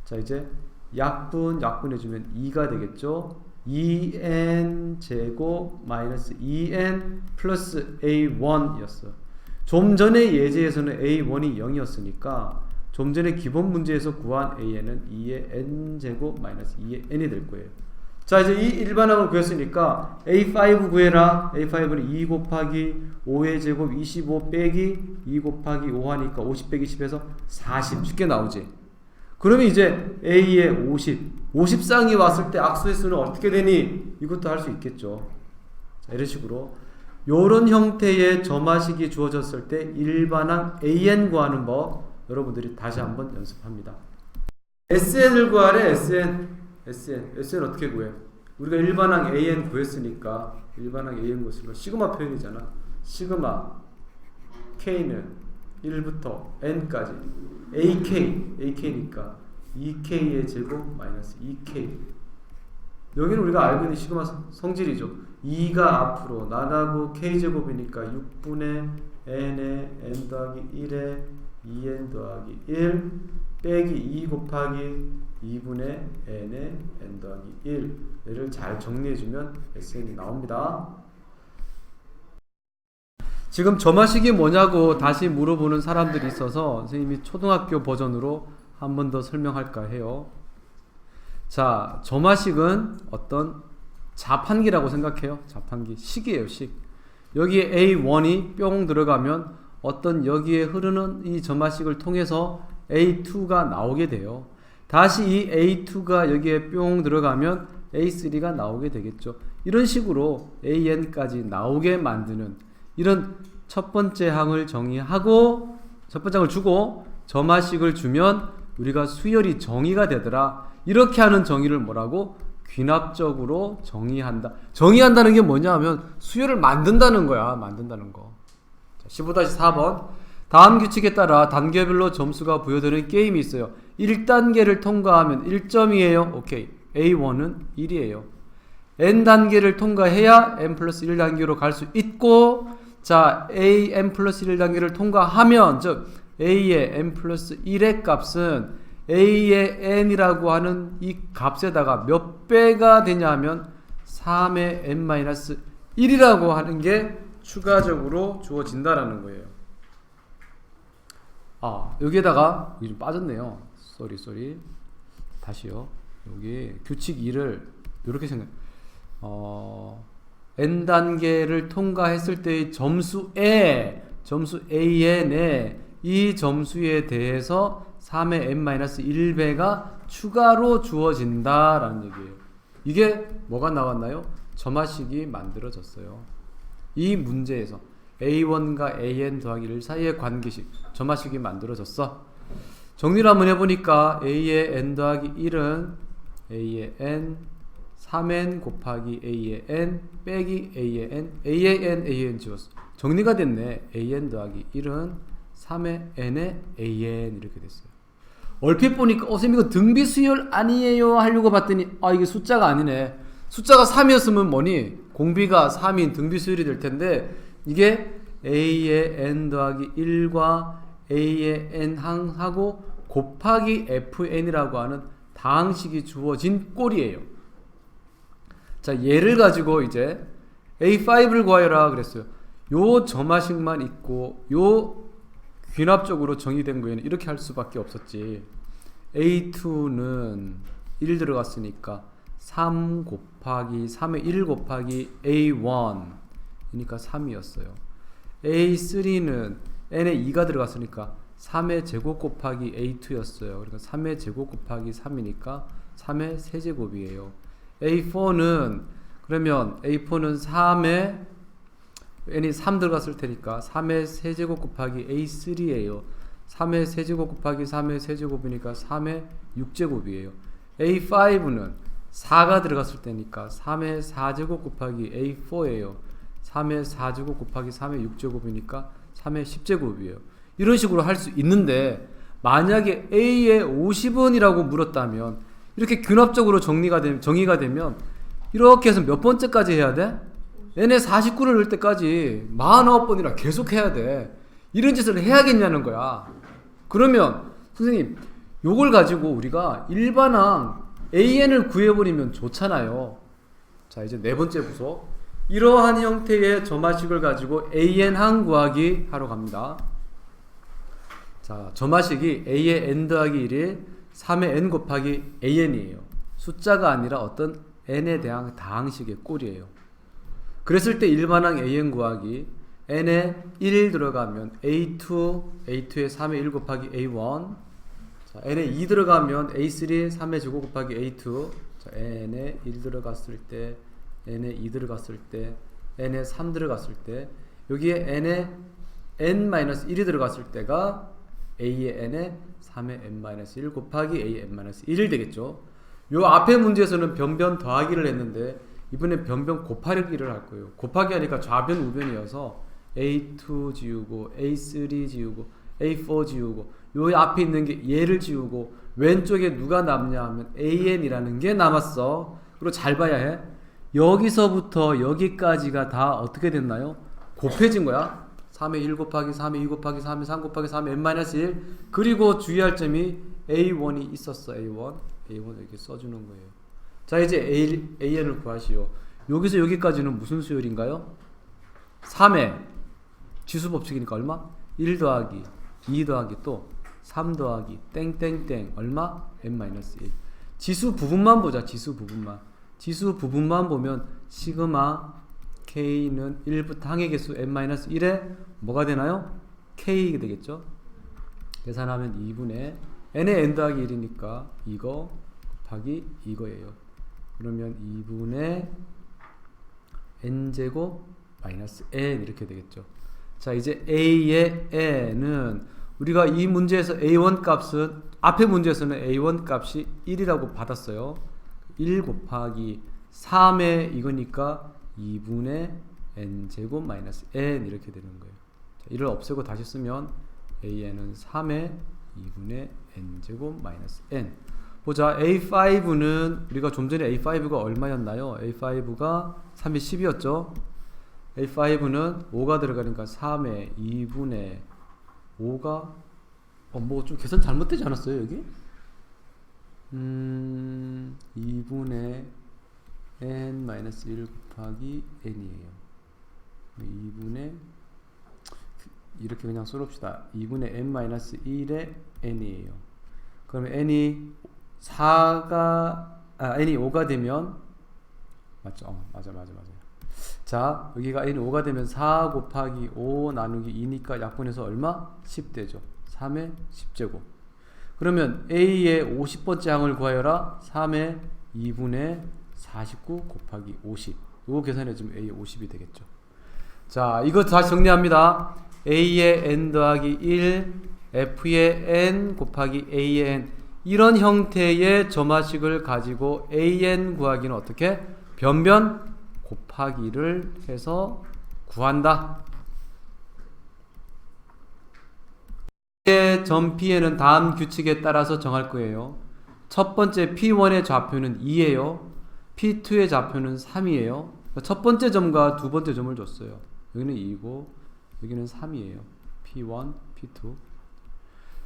A: 자, 이제 약분해주면 2가 되겠죠. 2n 제곱 마이너스 2n 플러스 a1 이었어. 좀 전에 예제에서는 a1이 0이었으니까 좀 전에 기본 문제에서 구한 an은 2의 n제곱 마이너스 2의 n이 될 거예요. 자, 이제 이 일반항을 구했으니까 a5 구해라. a5는 2 곱하기 5의 제곱 25 빼기 2 곱하기 5 하니까 50 빼기 10에서 40 쉽게 나오지. 그러면 이제 a의 50쌍이 왔을 때 악수의 수는 어떻게 되니? 이것도 할 수 있겠죠. 자, 이런 식으로 요런 형태의 점화식이 주어졌을 때 일반항 an 구하는 법 여러분들이 다시 한번 연습합니다. SN을 구하래. SN 어떻게 구해? 우리가 일반항 AN 구했으니까 일반항 AN 구했으니까 시그마 표현이잖아. 시그마 K는 1부터 N까지 AK니까 2K의 제곱 마이너스 2K. 여기는 우리가 알고 있는 시그마 성질이죠. 2가 앞으로 나가고 K제곱이니까 6분의 N의 N 더하기 1에 2n 더하기 1 빼기 2 곱하기 2분의 n의 n 더하기 1. 얘를 잘 정리해주면 SN이 나옵니다. 지금 점화식이 뭐냐고 다시 물어보는 사람들이 있어서 선생님이 초등학교 버전으로 한 번 더 설명할까 해요. 자, 점화식은 어떤 자판기라고 생각해요. 자판기. 식이에요, 식. 여기에 A1이 뿅 들어가면 어떤 여기에 흐르는 이 점화식을 통해서 A2가 나오게 돼요. 다시 이 A2가 여기에 뿅 들어가면 A3가 나오게 되겠죠. 이런 식으로 AN까지 나오게 만드는 이런 첫 번째 항을 정의하고 첫 번째 항을 주고 점화식을 주면 우리가 수열이 정의가 되더라. 이렇게 하는 정의를 뭐라고? 귀납적으로 정의한다. 정의한다는 게 뭐냐 하면 수열을 만든다는 거야. 만든다는 거. 15-4번 다음 규칙에 따라 단계별로 점수가 부여되는 게임이 있어요. 1단계를 통과하면 1점이에요. 오케이. A1은 1이에요. N단계를 통과해야 N 플러스 1단계로 갈 수 있고 자, A N 플러스 1단계를 통과하면 즉 A의 N 플러스 1의 값은 A의 N이라고 하는 이 값에다가 몇 배가 되냐 하면 3의 N-1이라고 하는 게 추가적으로 주어진다라는 거예요. 아, 여기에다가 이게 좀 빠졌네요. 쏘리. 다시요. 여기 규칙 2를 이렇게 생각. n 단계를 통과했을 때의 점수 AN의 이 점수에 대해서 3의 n-1배가 추가로 주어진다라는 얘기예요. 이게 뭐가 나왔나요? 점화식이 만들어졌어요. 이 문제에서 A1과 AN 더하기 1 사이의 관계식 점화식이 만들어졌어. 정리를 한번 해보니까 A의 N 더하기 1은 A의 N 3N 곱하기 A의 N 빼기 A의 N AN 지웠어. 정리가 됐네. AN 더하기 1은 3의 N의 AN 이렇게 됐어요. 얼핏 보니까 선생님 이거 등비수열 아니에요 하려고 봤더니 아 이게 숫자가 아니네. 숫자가 3이었으면 뭐니? 공비가 3인 등비수열이 될 텐데 이게 A의 N 더하기 1과 A의 N 항하고 곱하기 FN이라고 하는 다항식이 주어진 꼴이에요. 자, 얘를 가지고 이제 A5를 구하여라 그랬어요. 요 점화식만 있고 요 귀납적으로 정의된 거에는 이렇게 할 수밖에 없었지. A2는 1 들어갔으니까 3 곱하기 3의 1 곱하기 A1 그러니까 3이었어요. A3는 n에 2가 들어갔으니까 3의 제곱 곱하기 a2였어요. 그러니까 3의 제곱 곱하기 3이니까 3의 세제곱이에요. a4는 그러면 a4는 3의 n이 3 들어갔을 테니까 3의 세제곱 곱하기 a3예요. 3의 세제곱 곱하기 3의 세제곱이니까 3의 6제곱이에요. a5는 4가 들어갔을 때니까 3의 4제곱 곱하기 a4예요. 3의 4제곱 곱하기 3의 6제곱이니까 3의 10제곱이에요. 이런 식으로 할 수 있는데 만약에 a의 50원이라고 물었다면 이렇게 균합적으로 정의가 되면 이렇게 해서 몇 번째까지 해야 돼? n의 49를 넣을 때까지 49번이나 계속 해야 돼. 이런 짓을 해야겠냐는 거야. 그러면 선생님 요걸 가지고 우리가 일반항 an을 구해버리면 좋잖아요. 자, 이제 네 번째 부서 이러한 형태의 점화식을 가지고 an항 구하기 하러 갑니다. 자, 점화식이 a의 n 더하기 1이 3의 n 곱하기 an이에요. 숫자가 아니라 어떤 n에 대한 다항식의 꼴이에요. 그랬을 때 일반항 an 구하기 n에 1 들어가면 a2, a2에 3의 1 곱하기 a1, 자, n에 2 들어가면 a3, 3의 제곱 곱하기 a2, 자, n에 1 들어갔을 때, n에 2 들어갔을 때, n에 3 들어갔을 때, 여기에 n에 n-1이 들어갔을 때가 a의 n에 3의 n-1 곱하기 a의 n-1 되겠죠. 요 앞에 문제에서는 변변 더하기를 했는데 이번에 변변 곱하기를 할 거예요. 곱하기 하니까 좌변 우변이어서 a2 지우고 a3 지우고 a4 지우고 요 앞에 있는 게 얘를 지우고 왼쪽에 누가 남냐 하면 an이라는 게 남았어. 그리고 잘 봐야 해. 여기서부터 여기까지가 다 어떻게 됐나요? 곱해진 거야. 3의 1 곱하기 3의 2 곱하기 3의 3 곱하기 3의 n-1 그리고 주의할 점이 a1이 있었어. a1 이렇게 써주는 거예요. 자, 이제 an을 구하시오. 여기서 여기까지는 무슨 수열인가요? 3의 지수 법칙이니까 얼마? 1 더하기 2 더하기 또 3 더하기 땡땡땡 얼마? n-1 지수 부분만 보자. 지수 부분만 보면 시그마 k는 1부터 항의 개수 n-1에 뭐가 되나요? k가 되겠죠. 계산하면 2분의 n의 n 더하기 1이니까 이거 곱하기 이거예요. 그러면 2분의 n제곱 마이너스 n 이렇게 되겠죠. 자, 이제 a의 n은 우리가 이 문제에서 a1 값은 앞에 문제에서는 a1 값이 1이라고 받았어요. 1 곱하기 3의 이거니까 2분의 n제곱 마이너스 n 이렇게 되는 거예요. 자, 이를 없애고 다시 쓰면 an은 3의 2분의 n제곱 마이너스 n. 보자. a5는 우리가 좀 전에 a5가 얼마였나요? a5가 3의 10이었죠. a5는 5가 들어가니까 3의 2분의 5가 뭐 좀 계산 잘못되지 않았어요 여기? 2분의 n-1 곱하기 n이에요. 2분의 이렇게 그냥 써봅시다. 2분의 n-1의 n이에요. 그러면 n이 5가 되면 맞죠? 맞아. 자, 여기가 n이 5가 되면 4 곱하기 5 나누기 2니까 약분해서 얼마? 10 되죠. 3의 10제곱. 그러면 a의 50번째 항을 구하여라. 3의 2분의 49 곱하기 50. 이거 계산해주면 a의 50이 되겠죠. 자, 이거 다시 정리합니다. a의 n 더하기 1, f의 n 곱하기 a의 n. 이런 형태의 점화식을 가지고 an 구하기는 어떻게? 변변 곱하기를 해서 구한다. 점 P에는 다음 규칙에 따라서 정할 거예요. 첫 번째 P1의 좌표는 2예요. P2의 좌표는 3이에요. 첫 번째 점과 두 번째 점을 줬어요. 여기는 2고 여기는 3이에요. P1, P2.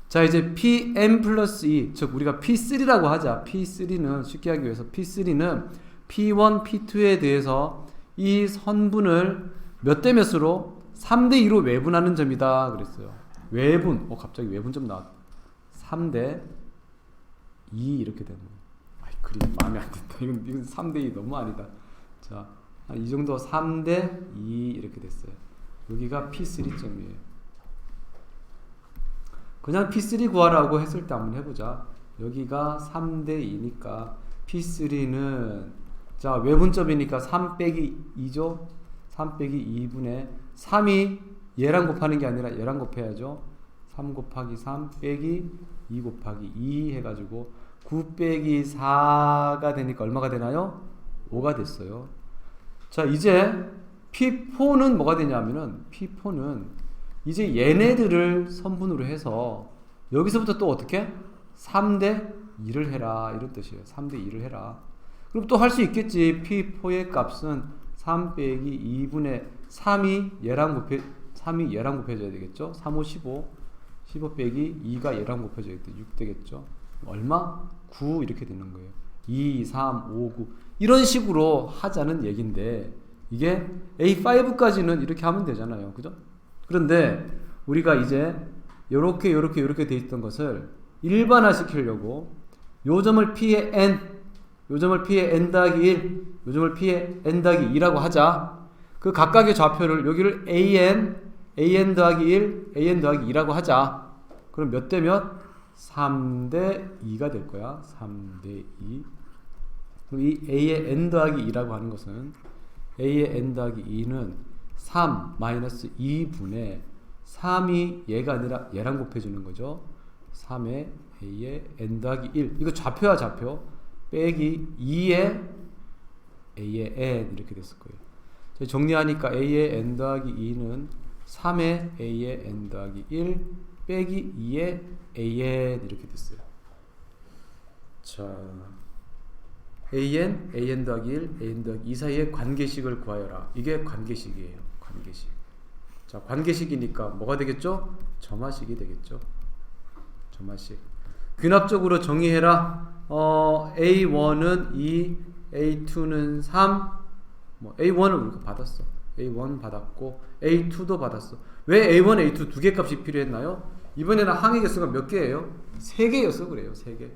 A: 자, 이제 Pn 플러스 2, 즉 우리가 P3라고 하자. P3는 쉽게 하기 위해서 P3는 P1, P2에 대해서 이 선분을 몇 대 몇으로? 3대 2로 외분하는 점이다 그랬어요. 외분. 갑자기 외분점 나왔다. 3대 2 이렇게 되는 거예요. 그림 마음에 안 든다. 이건 3대 2 너무 아니다. 자, 이 정도 3대 2 이렇게 됐어요. 여기가 P3점이에요. 그냥 P3 구하라고 했을 때 한번 해보자. 여기가 3대 2니까 P3는 자 외분점이니까 3 빼기 2죠. 3 빼기 2분의 3이 얘랑 곱하는 게 아니라 얘랑 곱해야죠. 3 곱하기 3 빼기 2 곱하기 2 해가지고 9 빼기 4가 되니까 얼마가 되나요? 5가 됐어요. 자 이제 P4는 뭐가 되냐면은 P4는 이제 얘네들을 선분으로 해서 여기서부터 또 어떻게? 3대 2를 해라 이런 뜻이에요. 3대 2를 해라. 그럼 또 할 수 있겠지. P4의 값은 3 빼기 2분의 3이 얘랑 곱해줘야 되겠죠. 3, 5, 15 15 빼기 2가 얘랑 곱해줘야 돼. 6 되겠죠. 얼마? 9 이렇게 되는 거예요. 2, 3, 5, 9 이런 식으로 하자는 얘긴데 이게 A5까지는 이렇게 하면 되잖아요. 그죠? 그런데 우리가 이제 요렇게 돼 있던 것을 일반화 시키려고 요 점을 P의 N, 요 점을 P의 N 더하기 1, 요 점을 P의 N 더하기 2라고 하자. 그 각각의 좌표를 여기를 AN 더하기 1, AN 더하기 2라고 하자. 그럼 몇 대 몇? 3대 2가 될 거야. 3대 2. 그럼 이 A의 N 더하기 2라고 하는 것은 A의 N 더하기 2는 3 마이너스 2분의 3이 얘가 아니라 얘랑 곱해주는 거죠. 3의 A의 N 더하기 1 이거 좌표야 좌표 빼기 2의 A의 N 이렇게 됐을 거예요. 정리하니까 A의 N 더하기 2는 3의 A의 N 더하기 1 빼기 2의 AN 이렇게 됐어요. 자 AN 더하기 1, AN 더하기 2 사이의 관계식을 구하여라. 이게 관계식이에요. 관계식. 자, 관계식이니까 뭐가 되겠죠? 점화식이 되겠죠. 점화식. 귀납적으로 정의해라. A1은 2, A2는 3. 뭐 A1은 우리가 받았어. A1 받았고 A2도 받았어. 왜 A1, A2 두 개 값이 필요했나요? 이번에는 항의 개수가 몇 개예요? 3개였어 그래요. 3개.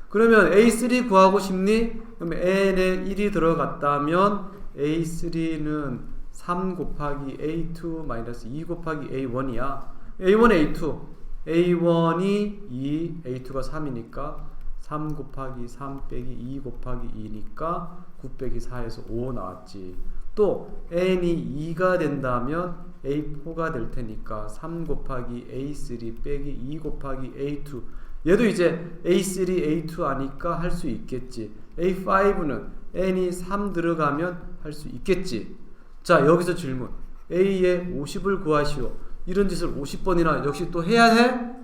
A: 그러면 A3 구하고 싶니? 그러면 N에 1이 들어갔다면 A3는 3 곱하기 A2 마이너스 2 곱하기 A1이야. A1, A2. A1이 2, A2가 3이니까 3 곱하기 3 빼기 2 곱하기 2니까 9 빼기 4에서 5 나왔지. 또 N이 2가 된다면 A4가 될 테니까 3 곱하기 A3 빼기 2 곱하기 A2 얘도 이제 A3, A2 아니까 할 수 있겠지. A5는 N이 3 들어가면 할 수 있겠지. 자 여기서 질문 A의 50을 구하시오. 이런 짓을 50번이나 역시 또 해야 해?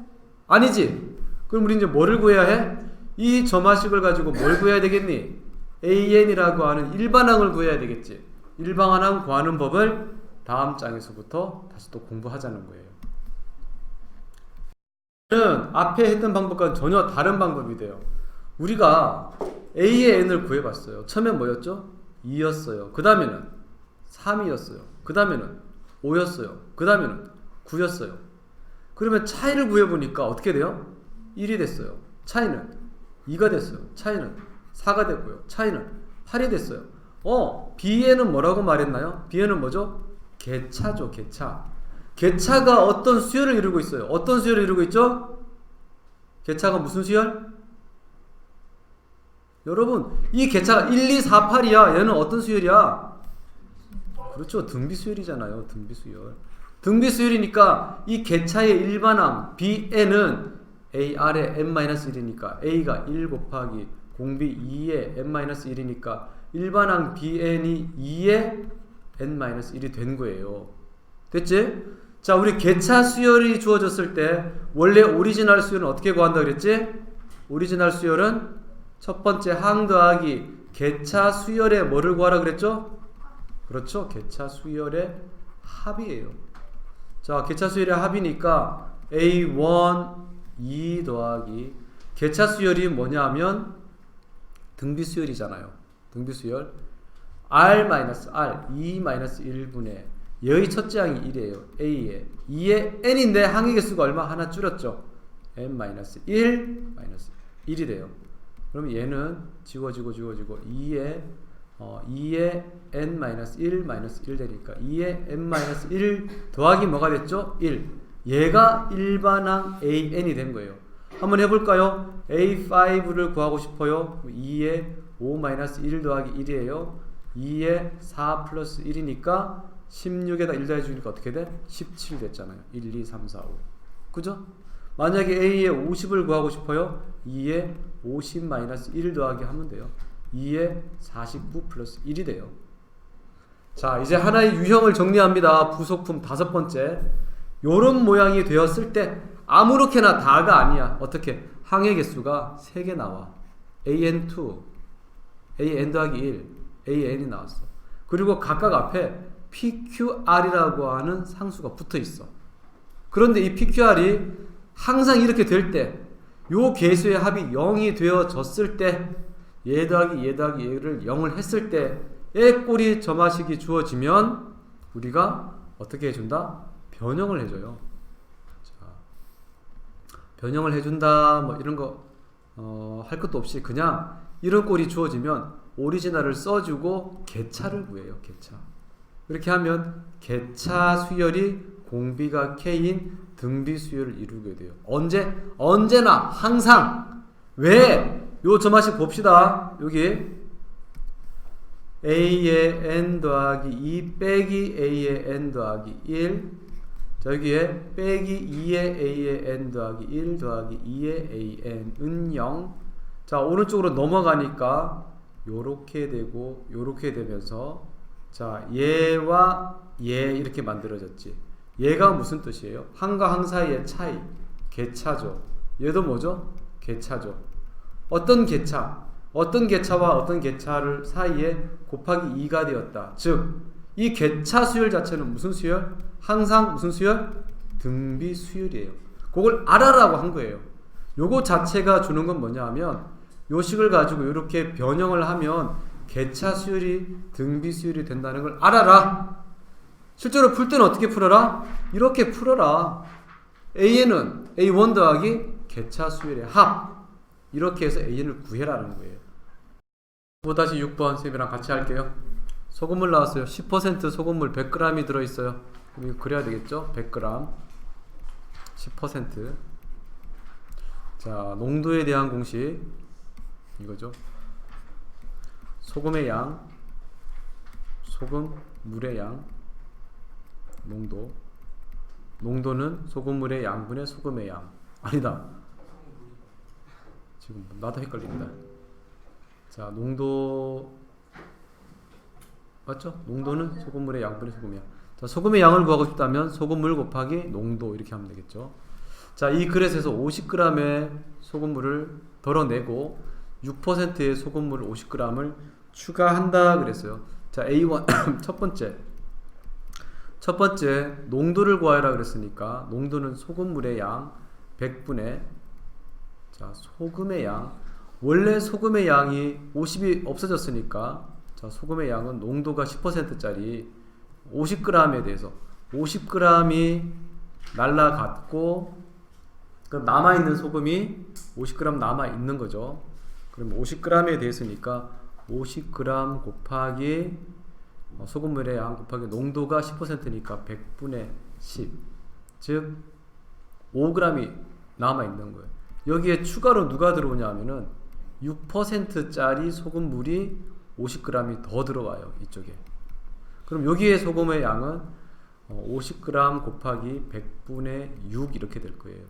A: 아니지. 그럼 우리 이제 뭐를 구해야 해? 이 점화식을 가지고 뭘 구해야 되겠니? AN이라고 하는 일반항을 구해야 되겠지. 일반항 구하는 법을 다음 장에서부터 다시 또 공부하자는 거예요. 앞에 했던 방법과는 전혀 다른 방법이 돼요. 우리가 A의 N을 구해봤어요. 처음엔 뭐였죠? 2였어요. 그 다음에는 3이었어요. 그 다음에는 5였어요. 그 다음에는 9였어요. 그러면 차이를 구해보니까 어떻게 돼요? 1이 됐어요. 차이는 2가 됐어요. 차이는 4가 됐고요. 차이는 8이 됐어요. B에는 뭐라고 말했나요? B에는 뭐죠? 개차죠. 개차. 개차가 어떤 수열을 이루고 있어요. 어떤 수열을 이루고 있죠? 개차가 무슨 수열? 여러분 이 개차가 1, 2, 4, 8이야. 얘는 어떤 수열이야? 그렇죠. 등비수열이잖아요. 등비수열. 등비수열이니까 이 개차의 일반항 Bn은 A 아래 n-1이니까 A가 1 곱하기 공비 2의 n-1이니까 일반항 Bn이 2의 n-1이 된 거예요. 됐지? 자, 우리 개차 수열이 주어졌을 때 원래 오리지널 수열은 어떻게 구한다 그랬지? 오리지널 수열은 첫 번째 항 더하기 개차 수열의 뭐를 구하라 그랬죠? 그렇죠. 개차 수열의 합이에요. 자, 개차 수열의 합이니까 A1 2 더하기 개차 수열이 뭐냐 하면 등비수열이잖아요. 등비수열 R-R 2-1분의 여의 첫째 항이 1이에요. A에 2의 n인데 항의 개수가 얼마? 하나 줄였죠. n-1 1이 돼요. 그럼 얘는 지워지고 2의 n-1 1 되니까 2의 n-1 더하기 뭐가 됐죠? 1. 얘가 일반항 AN이 된 거예요. 한번 해볼까요? A5를 구하고 싶어요. 2에 5-1 더하기 1이에요. 2에 4 플러스 1이니까 16에다 1 더해주니까 어떻게 돼? 17 됐잖아요. 1, 2, 3, 4, 5. 그죠? 만약에 A에 50을 구하고 싶어요. 2에 50-1 더하기 하면 돼요. 2에 49 플러스 1이 돼요. 자, 이제 하나의 유형을 정리합니다. 부속품 5번째. 요런 모양이 되었을 때 아무렇게나 다가 아니야. 어떻게? 항의 개수가 3개 나와. AN2, AN 더하기 1, AN이 나왔어. 그리고 각각 앞에 PQR이라고 하는 상수가 붙어 있어. 그런데 이 PQR이 항상 이렇게 될 때, 요 개수의 합이 0이 되어졌을 때, 얘 더하기 얘를 0을 했을 때, 의 꼴이 점화식이 주어지면 우리가 어떻게 해준다? 변형을 해줘요. 자, 변형을 해준다 뭐 이런 거 할 것도 없이 그냥 이런 꼴이 주어지면 오리지널을 써주고 개차를 구해요. 개차. 이렇게 하면 개차 수열이 공비가 K인 등비 수열을 이루게 돼요. 언제나 항상. 왜? 요 점화식 봅시다. 여기 A의 N 더하기 2 빼기 A의 N 더하기 1. 자, 여기에 빼기 2의 A의 N 더하기 1 더하기 2의 AN은 0. 자, 오른쪽으로 넘어가니까 요렇게 되고 요렇게 되면서 자, 얘와 얘 이렇게 만들어졌지. 얘가 무슨 뜻이에요? 항과 항 사이의 차이. 개차죠. 얘도 뭐죠? 개차죠. 어떤 개차? 어떤 개차와 어떤 개차를 사이에 곱하기 2가 되었다. 즉, 이 개차 수열 자체는 무슨 수열? 항상 무슨 수열? 등비 수열이에요. 그걸 알아라고 한 거예요. 요거 자체가 주는 건 뭐냐 하면 요 식을 가지고 이렇게 변형을 하면 개차 수열이 등비 수열이 된다는 걸 알아라. 실제로 풀 때는 어떻게 풀어라? 이렇게 풀어라. AN은 A1 더하기 개차 수열의 합. 이렇게 해서 AN을 구해라는 거예요. 5-6번 쌤이랑 같이 할게요. 소금물 나왔어요. 10% 소금물 100g이 들어있어요. 그럼 이거 그려야 되겠죠? 100g 10%. 자, 농도에 대한 공식 이거죠. 소금의 양, 소금, 물의 양, 농도. 농도는 소금물의 양분의 소금의 양. 아니다. 지금 나도 헷갈린다. 자, 농도 맞죠? 농도는 소금물의 양분의 소금의 양. 자, 소금의 양을 구하고 싶다면 소금물 곱하기 농도 이렇게 하면 되겠죠. 자, 이 그릇에서 50g의 소금물을 덜어내고 6%의 소금물 50g을 추가한다 그랬어요. 자, A1 첫 번째 농도를 구하라 그랬으니까 농도는 소금물의 양 100분의 자, 소금의 양. 원래 소금의 양이 50이 없어졌으니까 자, 소금의 양은 농도가 10%짜리 50g에 대해서 50g이 날라갔고 그 남아있는 소금이 50g 남아있는 거죠. 그럼 50g에 대해서니까 50g 곱하기 소금물의 양 곱하기 농도가 10%니까 100분의 10 즉 5g이 남아있는 거예요. 여기에 추가로 누가 들어오냐 하면은 6%짜리 소금물이 50g이 더 들어와요. 이쪽에. 그럼 여기에 소금의 양은 50g 곱하기 100분의 6 이렇게 될 거예요.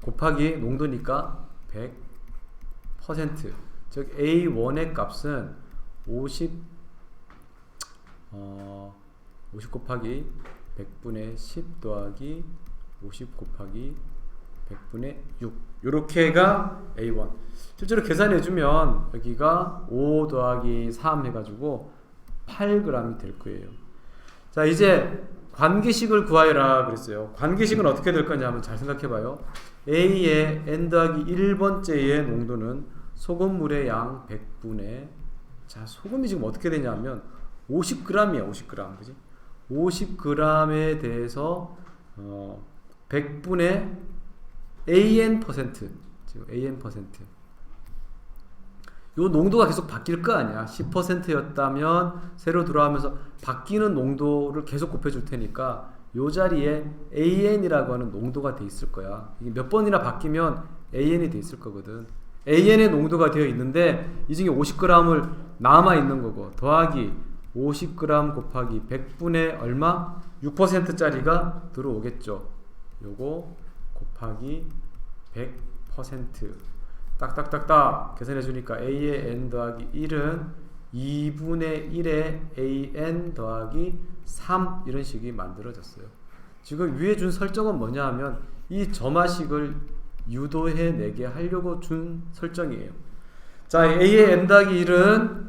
A: 곱하기 농도니까 100%. 즉 A1의 값은 50 곱하기 100분의 10 더하기 50 곱하기 100분의 6 요렇게가 A1. 실제로 계산해주면 여기가 5 더하기 3 해가지고 8g이 될 거예요. 자, 이제 관계식을 구하여라 그랬어요. 관계식은 어떻게 될 거냐 하면 잘 생각해봐요. A의 N 더하기 1번째의 농도는 소금물의 양 100분의 자, 소금이 지금 어떻게 되냐 하면 50g이야. 50g 그지? 50g에 대해서 100분의 AN%. 지금 AN%. 요 농도가 계속 바뀔 거 아니야. 10%였다면 새로 들어가면서 바뀌는 농도를 계속 곱해줄 테니까
B: 요 자리에 AN이라고 하는 농도가 돼 있을 거야. 이게 몇 번이나 바뀌면 AN이 돼 있을 거거든. AN의 농도가 되어 있는데 이 중에 50g을 남아 있는 거고 더하기 50g 곱하기 100분의 얼마? 6%짜리가 들어오겠죠. 요거 곱하기 100% 딱딱딱딱 계산해 주니까 A의 N 더하기 1은 2분의 1의 AN 더하기 3 이런 식이 만들어졌어요. 지금 위에 준 설정은 뭐냐 하면 이 점화식을 유도해 내게 하려고 준 설정이에요. 자, A의 N 더하기 1은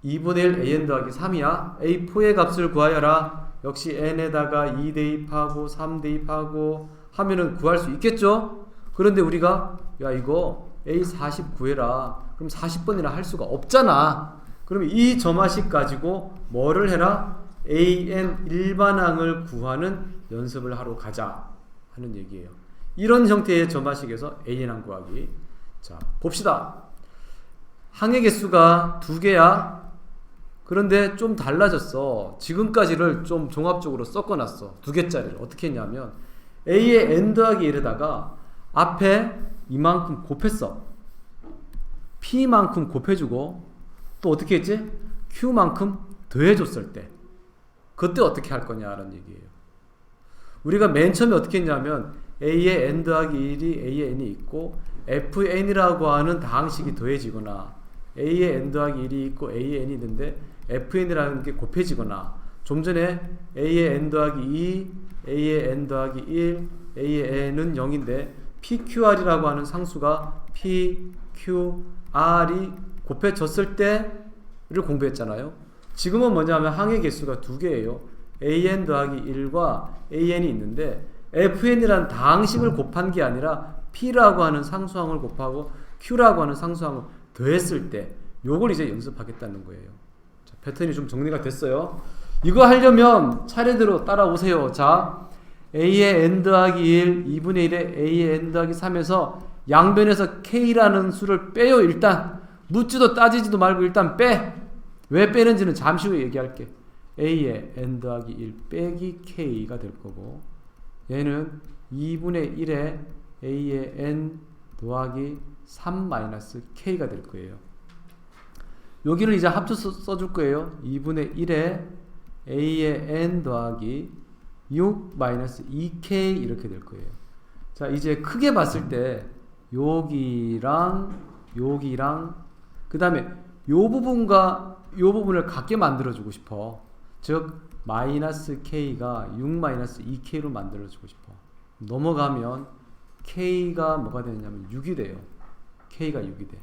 B: 2분의 1 AN 더하기 3이야. A4의 값을 구하여라. 역시 N에다가 2 대입하고 3 대입하고 하면은 구할 수 있겠죠? 그런데 우리가 야 이거 A40 구해라. 그럼 40번이나 할 수가 없잖아. 그러면 이 점화식 가지고 뭐를 해라? AN 일반항을 구하는 연습을 하러 가자 하는 얘기예요. 이런 형태의 점화식에서 AN항 구하기. 자, 봅시다. 항의 개수가 2개야. 그런데 좀 달라졌어. 지금까지를 좀 종합적으로 섞어놨어. 2개짜리를 어떻게 했냐면 A의 N 더하기 1에다가 앞에 이만큼 곱했어. P만큼 곱해주고 또 어떻게 했지? Q만큼 더해줬을 때 그때 어떻게 할 거냐라는 얘기예요. 우리가 맨 처음에 어떻게 했냐면 A의 N 더하기 1이 A의 N이 있고 FN이라고 하는 다항식이 더해지거나 A의 N 더하기 1이 있고 A의 N이 있는데 FN이라는 게 곱해지거나 좀 전에 A의 N 더하기 2, A의 N 더하기 1, A의 N은 0인데 PQR이라고 하는 상수가 PQR이 곱해졌을 때를 공부했잖아요. 지금은 뭐냐면 항의 개수가 2개예요. AN 더하기 1과 AN이 있는데 FN이라는 다항식을 곱한 게 아니라 P라고 하는 상수항을 곱하고 Q라고 하는 상수항을 더했을 때 요걸 이제 연습하겠다는 거예요. 자, 패턴이 좀 정리가 됐어요. 이거 하려면 차례대로 따라오세요. 자, A의 N 더하기 1, 2분의 1에 A의 N 더하기 3에서 양변에서 K라는 수를 빼요. 일단 묻지도 따지지도 말고 일단 빼. 왜 빼는지는 잠시 후에 얘기할게. A의 N 더하기 1 빼기 K가 될 거고 얘는 2분의 1에 A의 N 더하기 3 마이너스 K가 될 거예요. 여기를 이제 합쳐서 써줄 거예요. 2분의 1에 A의 N 더하기 6 마이너스 2K 이렇게 될 거예요. 자, 이제 크게 봤을 때 여기랑 그 다음에 요 부분과 요 부분을 같게 만들어주고 싶어. 즉 마이너스 K가 6 마이너스 2K로 만들어주고 싶어. 넘어가면 K가 뭐가 되냐면 6이 돼요. K가 6이 돼.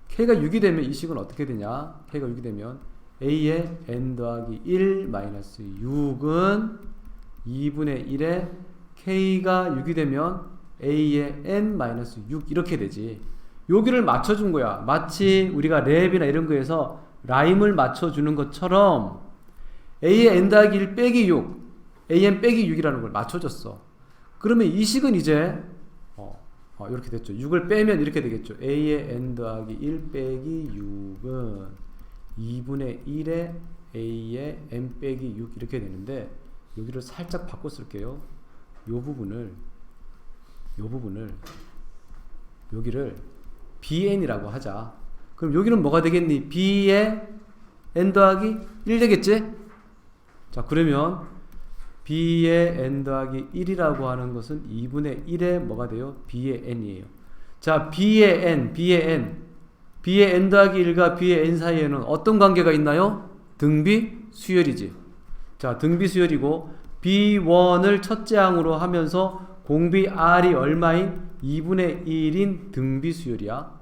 B: K가 6이 되면 이 식은 어떻게 되냐? K가 6이 되면 A의 N 더하기 1 마이너스 6은 2분의 1에 K가 6이 되면 A의 N 마이너스 6 이렇게 되지. 여기를 맞춰준 거야. 마치 우리가 랩이나 이런 거에서 라임을 맞춰주는 것처럼 A의 N 더하기 1 빼기 6 AN 빼기 6이라는 걸 맞춰줬어. 그러면 이 식은 이제 이렇게 됐죠. 6을 빼면 이렇게 되겠죠. A의 N 더하기 1 빼기 6은 2분의 1에 A의 N 빼기 6 이렇게 되는데 여기를 살짝 바꿔 쓸게요. 요 부분을 여기를 BN이라고 하자. 그럼 여기는 뭐가 되겠니? B의 N 더하기 1 되겠지? 자, 그러면 B의 N 더하기 1이라고 하는 것은 2분의 1에 뭐가 돼요? B의 N이에요. 자, B의 N N 더하기 1과 B의 N 사이에는 어떤 관계가 있나요? 등비 수열이지. 자, 등비 수열이고 B1을 첫째 항으로 하면서 공비 R이 얼마인? 2분의 1인 등비 수열이야.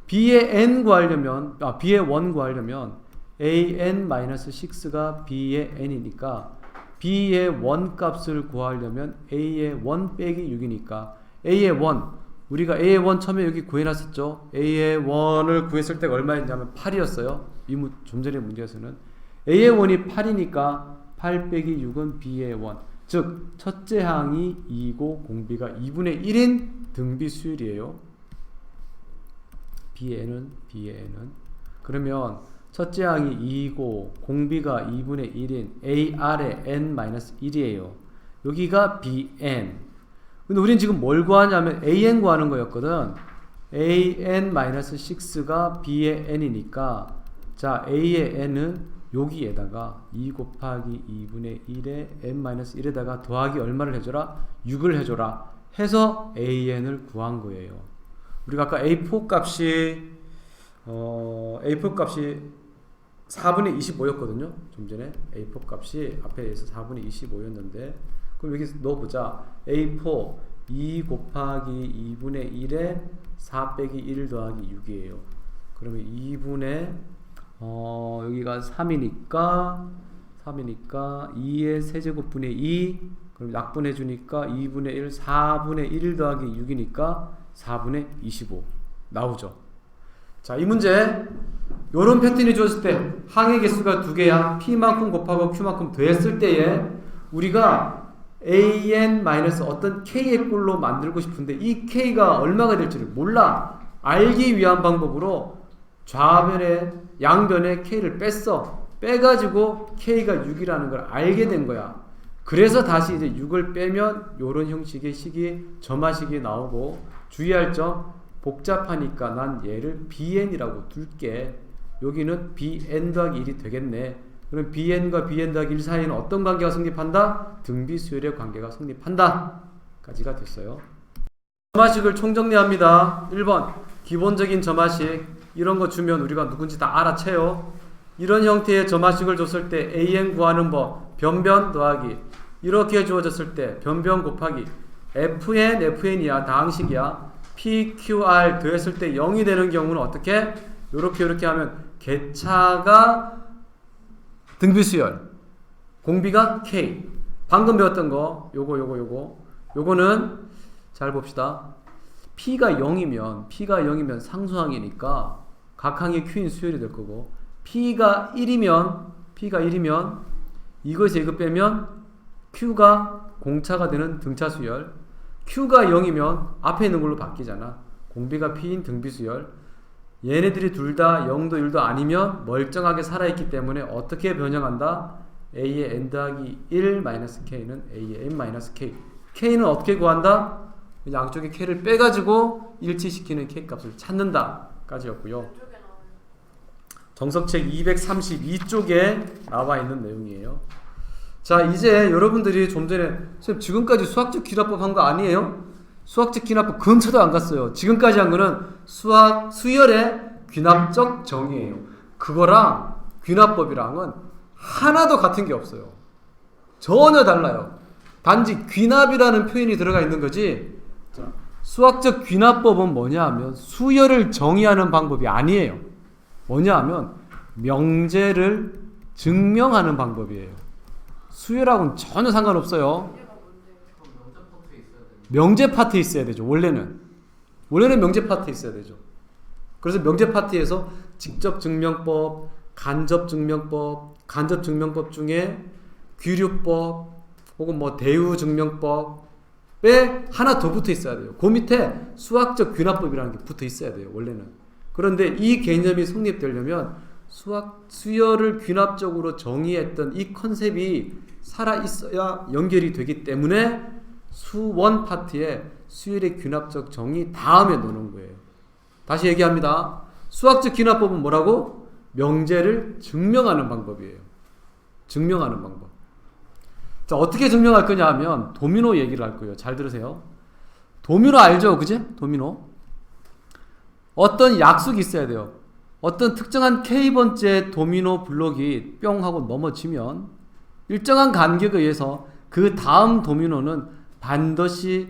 B: B의 N 구하려면 B의 1 구하려면 AN-6가 B의 N이니까 B의 1 값을 구하려면 A의 1 빼기 6이니까 A의 1 우리가 A의 1 처음에 여기 구해놨었죠. A의 1을 구했을 때가 얼마였냐면 8이었어요. 좀 전에 문제에서는 A의 1이 8이니까 8 빼기 6은 B의 1 즉 첫째 항이 2고 공비가 2분의 1인 등비 수열이에요. B의 N은 그러면 첫째 항이 2고 공비가 2분의 1인 AR의 N-1이에요. 여기가 bn. 근데 우린 지금 뭘 구하냐면 an 구하는 거였거든. an-6가 b의 n이니까 자 a의 n은 여기에다가 2 곱하기 2분의 1에 n-1에다가 더하기 얼마를 해줘라? 6을 해줘라 해서 an을 구한 거예요. 우리가 아까 a4 값이 a4 값이 4분의 25였거든요. 좀 전에 a4 값이 앞에서 4분의 25였는데 그럼 여기 넣어보자. a4 2 곱하기 2분의 1에 4 빼기 1 더하기 6이에요. 그러면 2분의 여기가 3이니까 2의 세제곱분의 2 그럼 약분해 주니까 2분의 1 4분의 1 더하기 6이니까 4분의 25 나오죠. 자, 이 문제 요런 패턴이 주어졌을 때 항의 개수가 두 개야. P만큼 곱하고 Q만큼 더했을 때에 우리가 an 어떤 k의 꼴로 만들고 싶은데 이 k가 얼마가 될지를 몰라. 알기 위한 방법으로 좌변에 양변에 k를 뺐어. 빼가지고 k가 6이라는 걸 알게 된 거야. 그래서 다시 이제 6을 빼면 요런 형식의 식이 점화식이 나오고 주의할 점 복잡하니까 난 얘를 bn이라고 둘게. 여기는 bn 더하기 1이 되겠네. 그럼 bn과 bn 더하기 1 사이에는 어떤 관계가 성립한다? 등비수열의 관계가 성립한다. 까지가 됐어요. 점화식을 총정리합니다. 1번 기본적인 점화식. 이런 거 주면 우리가 누군지 다 알아채요. 이런 형태의 점화식을 줬을 때 an 구하는 법 변변 더하기 이렇게 주어졌을 때 변변 곱하기 fn, fn이야. 다항식이야. p, q, r 더했을 때 0이 되는 경우는 어떻게? 요렇게 하면 개차가 등비수열 공비가 k. 방금 배웠던 거 요거는 잘 봅시다. p가 0이면 상수항이니까 각 항이 q인 수열이 될 거고 p가 1이면 이것에서 이거 빼면 q가 공차가 되는 등차 수열. q가 0이면 앞에 있는 걸로 바뀌잖아. 공비가 p인 등비수열. 얘네들이 둘 다 0도 1도 아니면 멀쩡하게 살아있기 때문에 어떻게 변형한다? a의 n 더하기 1 마이너스 k는 a의 n 마이너스 k. k는 어떻게 구한다? 양쪽에 k를 빼가지고 일치시키는 k 값을 찾는다 까지였고요. 정석책 232쪽에 나와 있는 내용이에요. 자, 이제 여러분들이 좀 전에 선생님 지금까지 수학적 귀납법 한 거 아니에요? 수학적 귀납법 근처도 안 갔어요. 지금까지 한 거는 수열의 귀납적 정의예요. 그거랑 귀납법이랑은 하나도 같은 게 없어요. 전혀 달라요. 단지 귀납이라는 표현이 들어가 있는 거지. 자, 수학적 귀납법은 뭐냐 하면 수열을 정의하는 방법이 아니에요. 뭐냐 하면 명제를 증명하는 방법이에요. 수열하고는 전혀 상관없어요. 명제 파트에 있어야 되죠. 원래는 명제 파트에 있어야 되죠. 그래서 명제 파트에서 직접 증명법, 간접 증명법 중에 귀류법 혹은 뭐 대우 증명법에 하나 더 붙어 있어야 돼요. 그 밑에 수학적 귀납법이라는 게 붙어 있어야 돼요. 원래는. 그런데 이 개념이 성립되려면 수열을 귀납적으로 정의했던 이 컨셉이 살아 있어야 연결이 되기 때문에 수원 파트에 수열의 귀납적 정의 다음에 넣는 거예요. 다시 얘기합니다. 수학적 귀납법은 뭐라고? 명제를 증명하는 방법이에요. 증명하는 방법. 자, 어떻게 증명할 거냐 하면 도미노 얘기를 할 거예요. 잘 들으세요. 도미노 알죠? 그지? 도미노. 어떤 약속이 있어야 돼요. 어떤 특정한 K번째 도미노 블록이 뿅 하고 넘어지면 일정한 간격에 의해서 그 다음 도미노는 반드시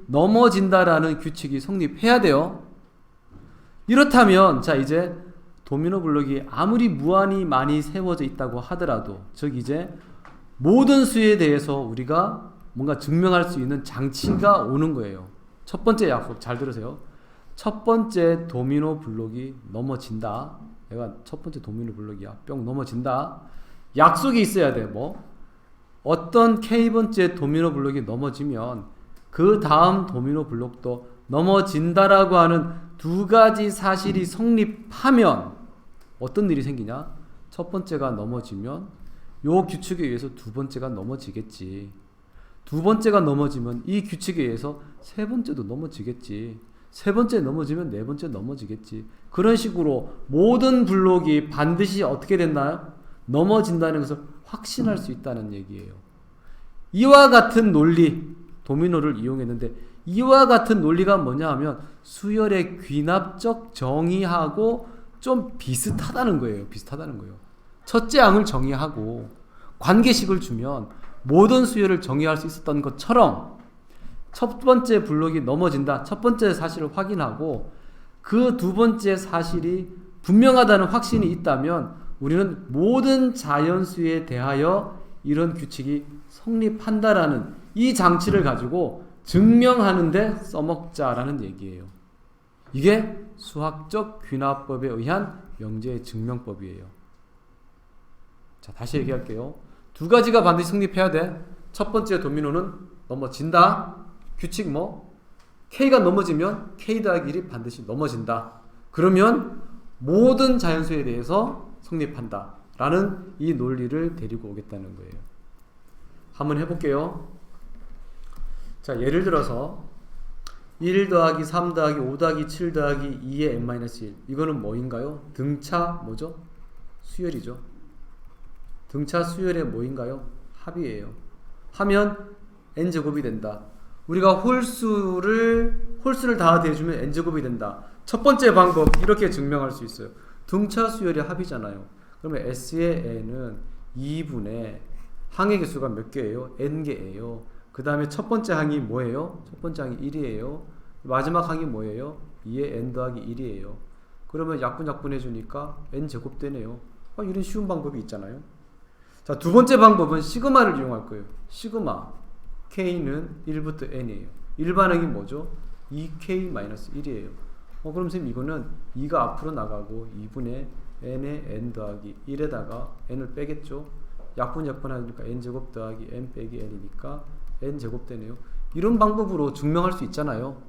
B: 넘어진다라는 규칙이 성립해야 돼요. 이렇다면 자 이제 도미노 블록이 아무리 무한히 많이 세워져 있다고 하더라도 즉 이제 모든 수에 대해서 우리가 뭔가 증명할 수 있는 장치가 오는 거예요. 첫 번째 약속 잘 들으세요. 첫 번째 도미노 블록이 넘어진다. 내가 첫 번째 도미노 블록이야. 뿅 넘어진다. 약속이 있어야 돼. 뭐 어떤 K번째 도미노 블록이 넘어지면 그 다음 도미노 블록도 넘어진다라고 하는 두 가지 사실이 성립하면 어떤 일이 생기냐? 첫 번째가 넘어지면 요 규칙에 의해서 두 번째가 넘어지겠지. 두 번째가 넘어지면 이 규칙에 의해서 세 번째도 넘어지겠지. 세 번째 넘어지면 네 번째 넘어지겠지. 그런 식으로 모든 블록이 반드시 어떻게 됐나요? 넘어진다는 것을 확신할 수 있다는 얘기예요. 이와 같은 논리, 도미노를 이용했는데 이와 같은 논리가 뭐냐 하면 수열의 귀납적 정의하고 좀 비슷하다는 거예요. 비슷하다는 거예요. 첫째 항을 정의하고 관계식을 주면 모든 수열을 정의할 수 있었던 것처럼 첫 번째 블록이 넘어진다. 첫 번째 사실을 확인하고 그 두 번째 사실이 분명하다는 확신이 있다면 우리는 모든 자연수에 대하여 이런 규칙이 성립한다라는 이 장치를 가지고 증명하는데 써먹자라는 얘기예요. 이게 수학적 귀납법에 의한 명제의 증명법이에요. 자, 다시 얘기할게요. 두 가지가 반드시 성립해야 돼. 첫 번째 도미노는 넘어진다. 규칙 K가 넘어지면 K 더하기 1이 반드시 넘어진다. 그러면 모든 자연수에 대해서 성립한다. 라는 이 논리를 데리고 오겠다는 거예요. 한번 해볼게요. 자, 예를 들어서 1 더하기 3 더하기 5 더하기 7 더하기 2의 n-1 이거는 뭐인가요? 등차 뭐죠? 수열이죠. 등차 수열의 뭐인가요? 합이에요. 하면 n제곱이 된다. 우리가 홀수를 다 대주면 n제곱이 된다. 첫 번째 방법 이렇게 증명할 수 있어요. 등차 수열의 합이잖아요. 그러면 S의 n은 2분의 항의 개수가 몇 개예요? n개예요. 그 다음에 첫 번째 항이 뭐예요? 첫 번째 항이 1이에요. 마지막 항이 뭐예요? 2의 n 더하기 1이에요. 그러면 약분 해주니까 n제곱 되네요. 이런 쉬운 방법이 있잖아요. 자, 두 번째 방법은 시그마를 이용할 거예요. 시그마 K는 1부터 n이에요. 일반항이 뭐죠? 2K-1이에요. 그럼 선생님 이거는 2가 앞으로 나가고 2분의 n의 n 더하기 1에다가 n을 빼겠죠? 약분하니까 n제곱 더하기 n 빼기 n이니까 n제곱 되네요. 이런 방법으로 증명할 수 있잖아요.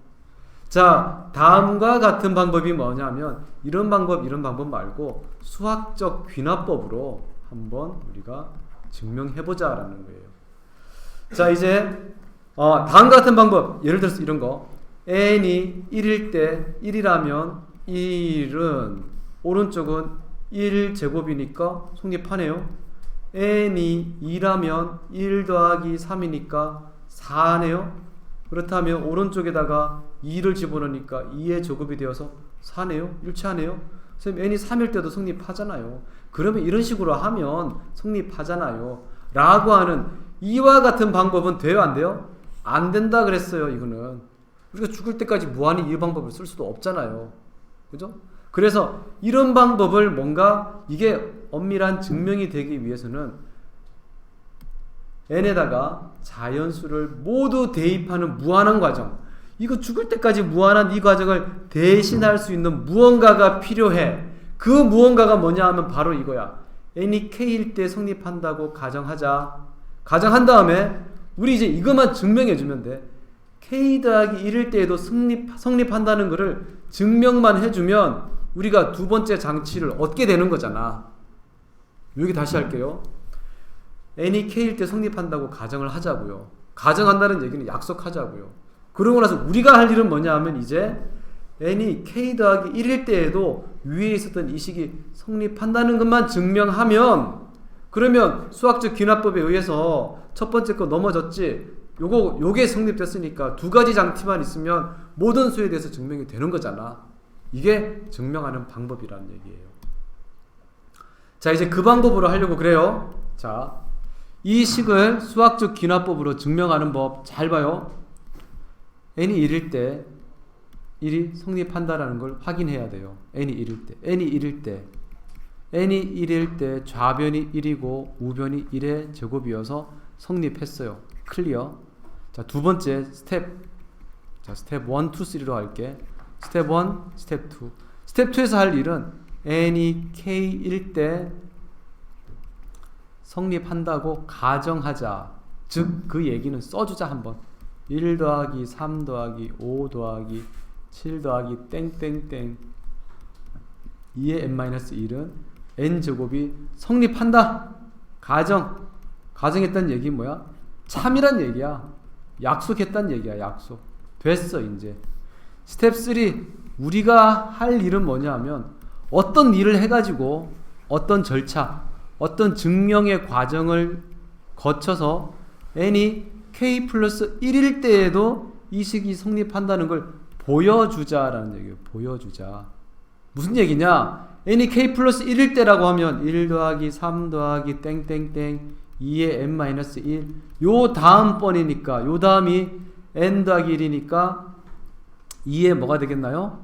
B: 자, 다음과 같은 방법이 뭐냐면 이런 방법 말고 수학적 귀납법으로 한번 우리가 증명해보자 라는 거예요. 자, 이제 다음과 같은 방법, 예를 들어서 이런 거 n이 1일 때 1이라면 1은 오른쪽은 1제곱이니까 성립하네요. n이 2라면 1 더하기 3이니까 4네요. 그렇다면 오른쪽에다가 2를 집어넣으니까 2의 제곱이 되어서 4네요. 일치하네요. 선생님 n이 3일 때도 성립하잖아요. 그러면 이런 식으로 하면 성립하잖아요. 라고 하는 이와 같은 방법은 돼요? 안 돼요? 안 된다 그랬어요. 이거는 우리가 죽을 때까지 무한히 이 방법을 쓸 수도 없잖아요. 그죠? 그래서 이런 방법을 뭔가 이게 엄밀한 증명이 되기 위해서는 n에다가 자연수를 모두 대입하는 무한한 과정, 이거 죽을 때까지 무한한 이 과정을 대신할 수 있는 무언가가 필요해. 그 무언가가 뭐냐 하면 바로 이거야. n이 k일 때 성립한다고 가정하자. 가정한 다음에 우리 이제 이것만 증명해주면 돼. k 더하기 1일 때에도 성립한다는 것을 증명만 해주면 우리가 두 번째 장치를 얻게 되는 거잖아. 여기 다시 할게요. n이 k일 때 성립한다고 가정을 하자고요. 가정한다는 얘기는 약속하자고요. 그러고 나서 우리가 할 일은 뭐냐 하면 이제 n이 k 더하기 1일 때에도 위에 있었던 이 식이 성립한다는 것만 증명하면, 그러면 수학적 귀납법에 의해서 첫 번째 거 넘어졌지, 요게 성립됐으니까 두 가지 장치만 있으면 모든 수에 대해서 증명이 되는 거잖아. 이게 증명하는 방법이라는 얘기예요. 자, 이제 그 방법으로 하려고 그래요. 자, 이 식을 수학적 귀납법으로 증명하는 법 잘 봐요. n이 1일 때 1이 성립한다라는 걸 확인해야 돼요. n이 1일 때 좌변이 1이고 우변이 1의 제곱이어서 성립했어요. 클리어. 자, 두 번째 스텝. 자, 스텝 1, 2, 3로 할게. 스텝 1, 스텝 2. 스텝 2에서 할 일은 n이 k일 때 성립한다고 가정하자. 즉, 그 얘기는 써주자 한번. 1 더하기 3 더하기 5 더하기 7 더하기 땡땡땡 2의 n-1은 n제곱이 성립한다. 가정했다는 얘기 뭐야? 참이란 얘기야. 약속했단 얘기야. 약속. 됐어 이제. 스텝 3 우리가 할 일은 뭐냐 하면 어떤 일을 해가지고 어떤 절차 어떤 증명의 과정을 거쳐서 n이 k 플러스 1일 때에도 이 식이 성립한다는 걸 보여주자라는 얘기예요. 보여주자. 무슨 얘기냐? n이 k 플러스 1일 때라고 하면 1 더하기 3 더하기 땡땡땡 2의 n-1 요 다음 번이니까 요 다음이 n 더하기 1이니까 2에 뭐가 되겠나요?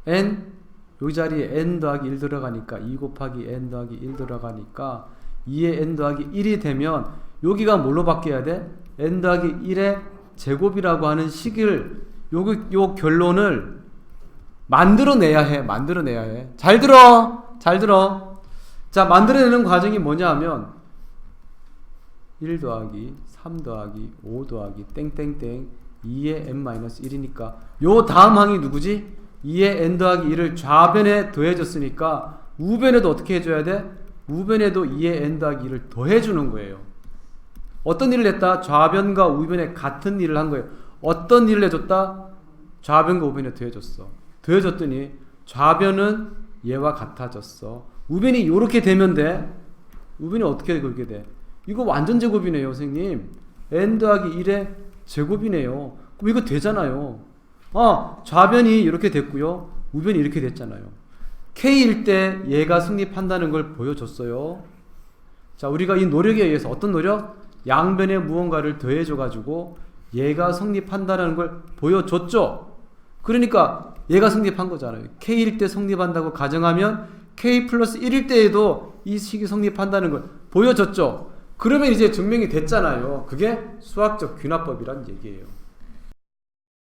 B: n 요 자리에 n 더하기 1 들어가니까 2 곱하기 n 더하기 1 들어가니까 2에 n 더하기 1이 되면 여기가 뭘로 바뀌어야 돼? n 더하기 1의 제곱이라고 하는 식을 요 결론을 만들어내야 해. 잘 들어. 자, 만들어내는 과정이 뭐냐 하면 1 더하기 3 더하기 5 더하기 땡땡땡 2의 n-1이니까 요 다음 항이 누구지? 2의 n 더하기 1을 좌변에 더해줬으니까 우변에도 어떻게 해줘야 돼? 우변에도 2의 n 더하기 1을 더해주는 거예요. 어떤 일을 했다? 좌변과 우변에 같은 일을 한 거예요. 어떤 일을 해줬다? 좌변과 우변에 더해줬어. 더해줬더니 좌변은 얘와 같아졌어. 우변이 이렇게 되면 돼. 우변이 어떻게 그렇게 돼? 이거 완전 제곱이네요, 선생님. n 더하기 1의 제곱이네요. 그럼 이거 되잖아요. 좌변이 이렇게 됐고요. 우변이 이렇게 됐잖아요. k일 때 얘가 성립한다는 걸 보여줬어요. 자, 우리가 이 노력에 의해서 어떤 노력? 양변에 무언가를 더해줘가지고 얘가 성립한다는 걸 보여줬죠. 그러니까 얘가 성립한 거잖아요. k일 때 성립한다고 가정하면 k 플러스 1일 때에도 이 식이 성립한다는 걸 보여줬죠. 그러면 이제 증명이 됐잖아요. 그게 수학적 귀납법이란 얘기예요.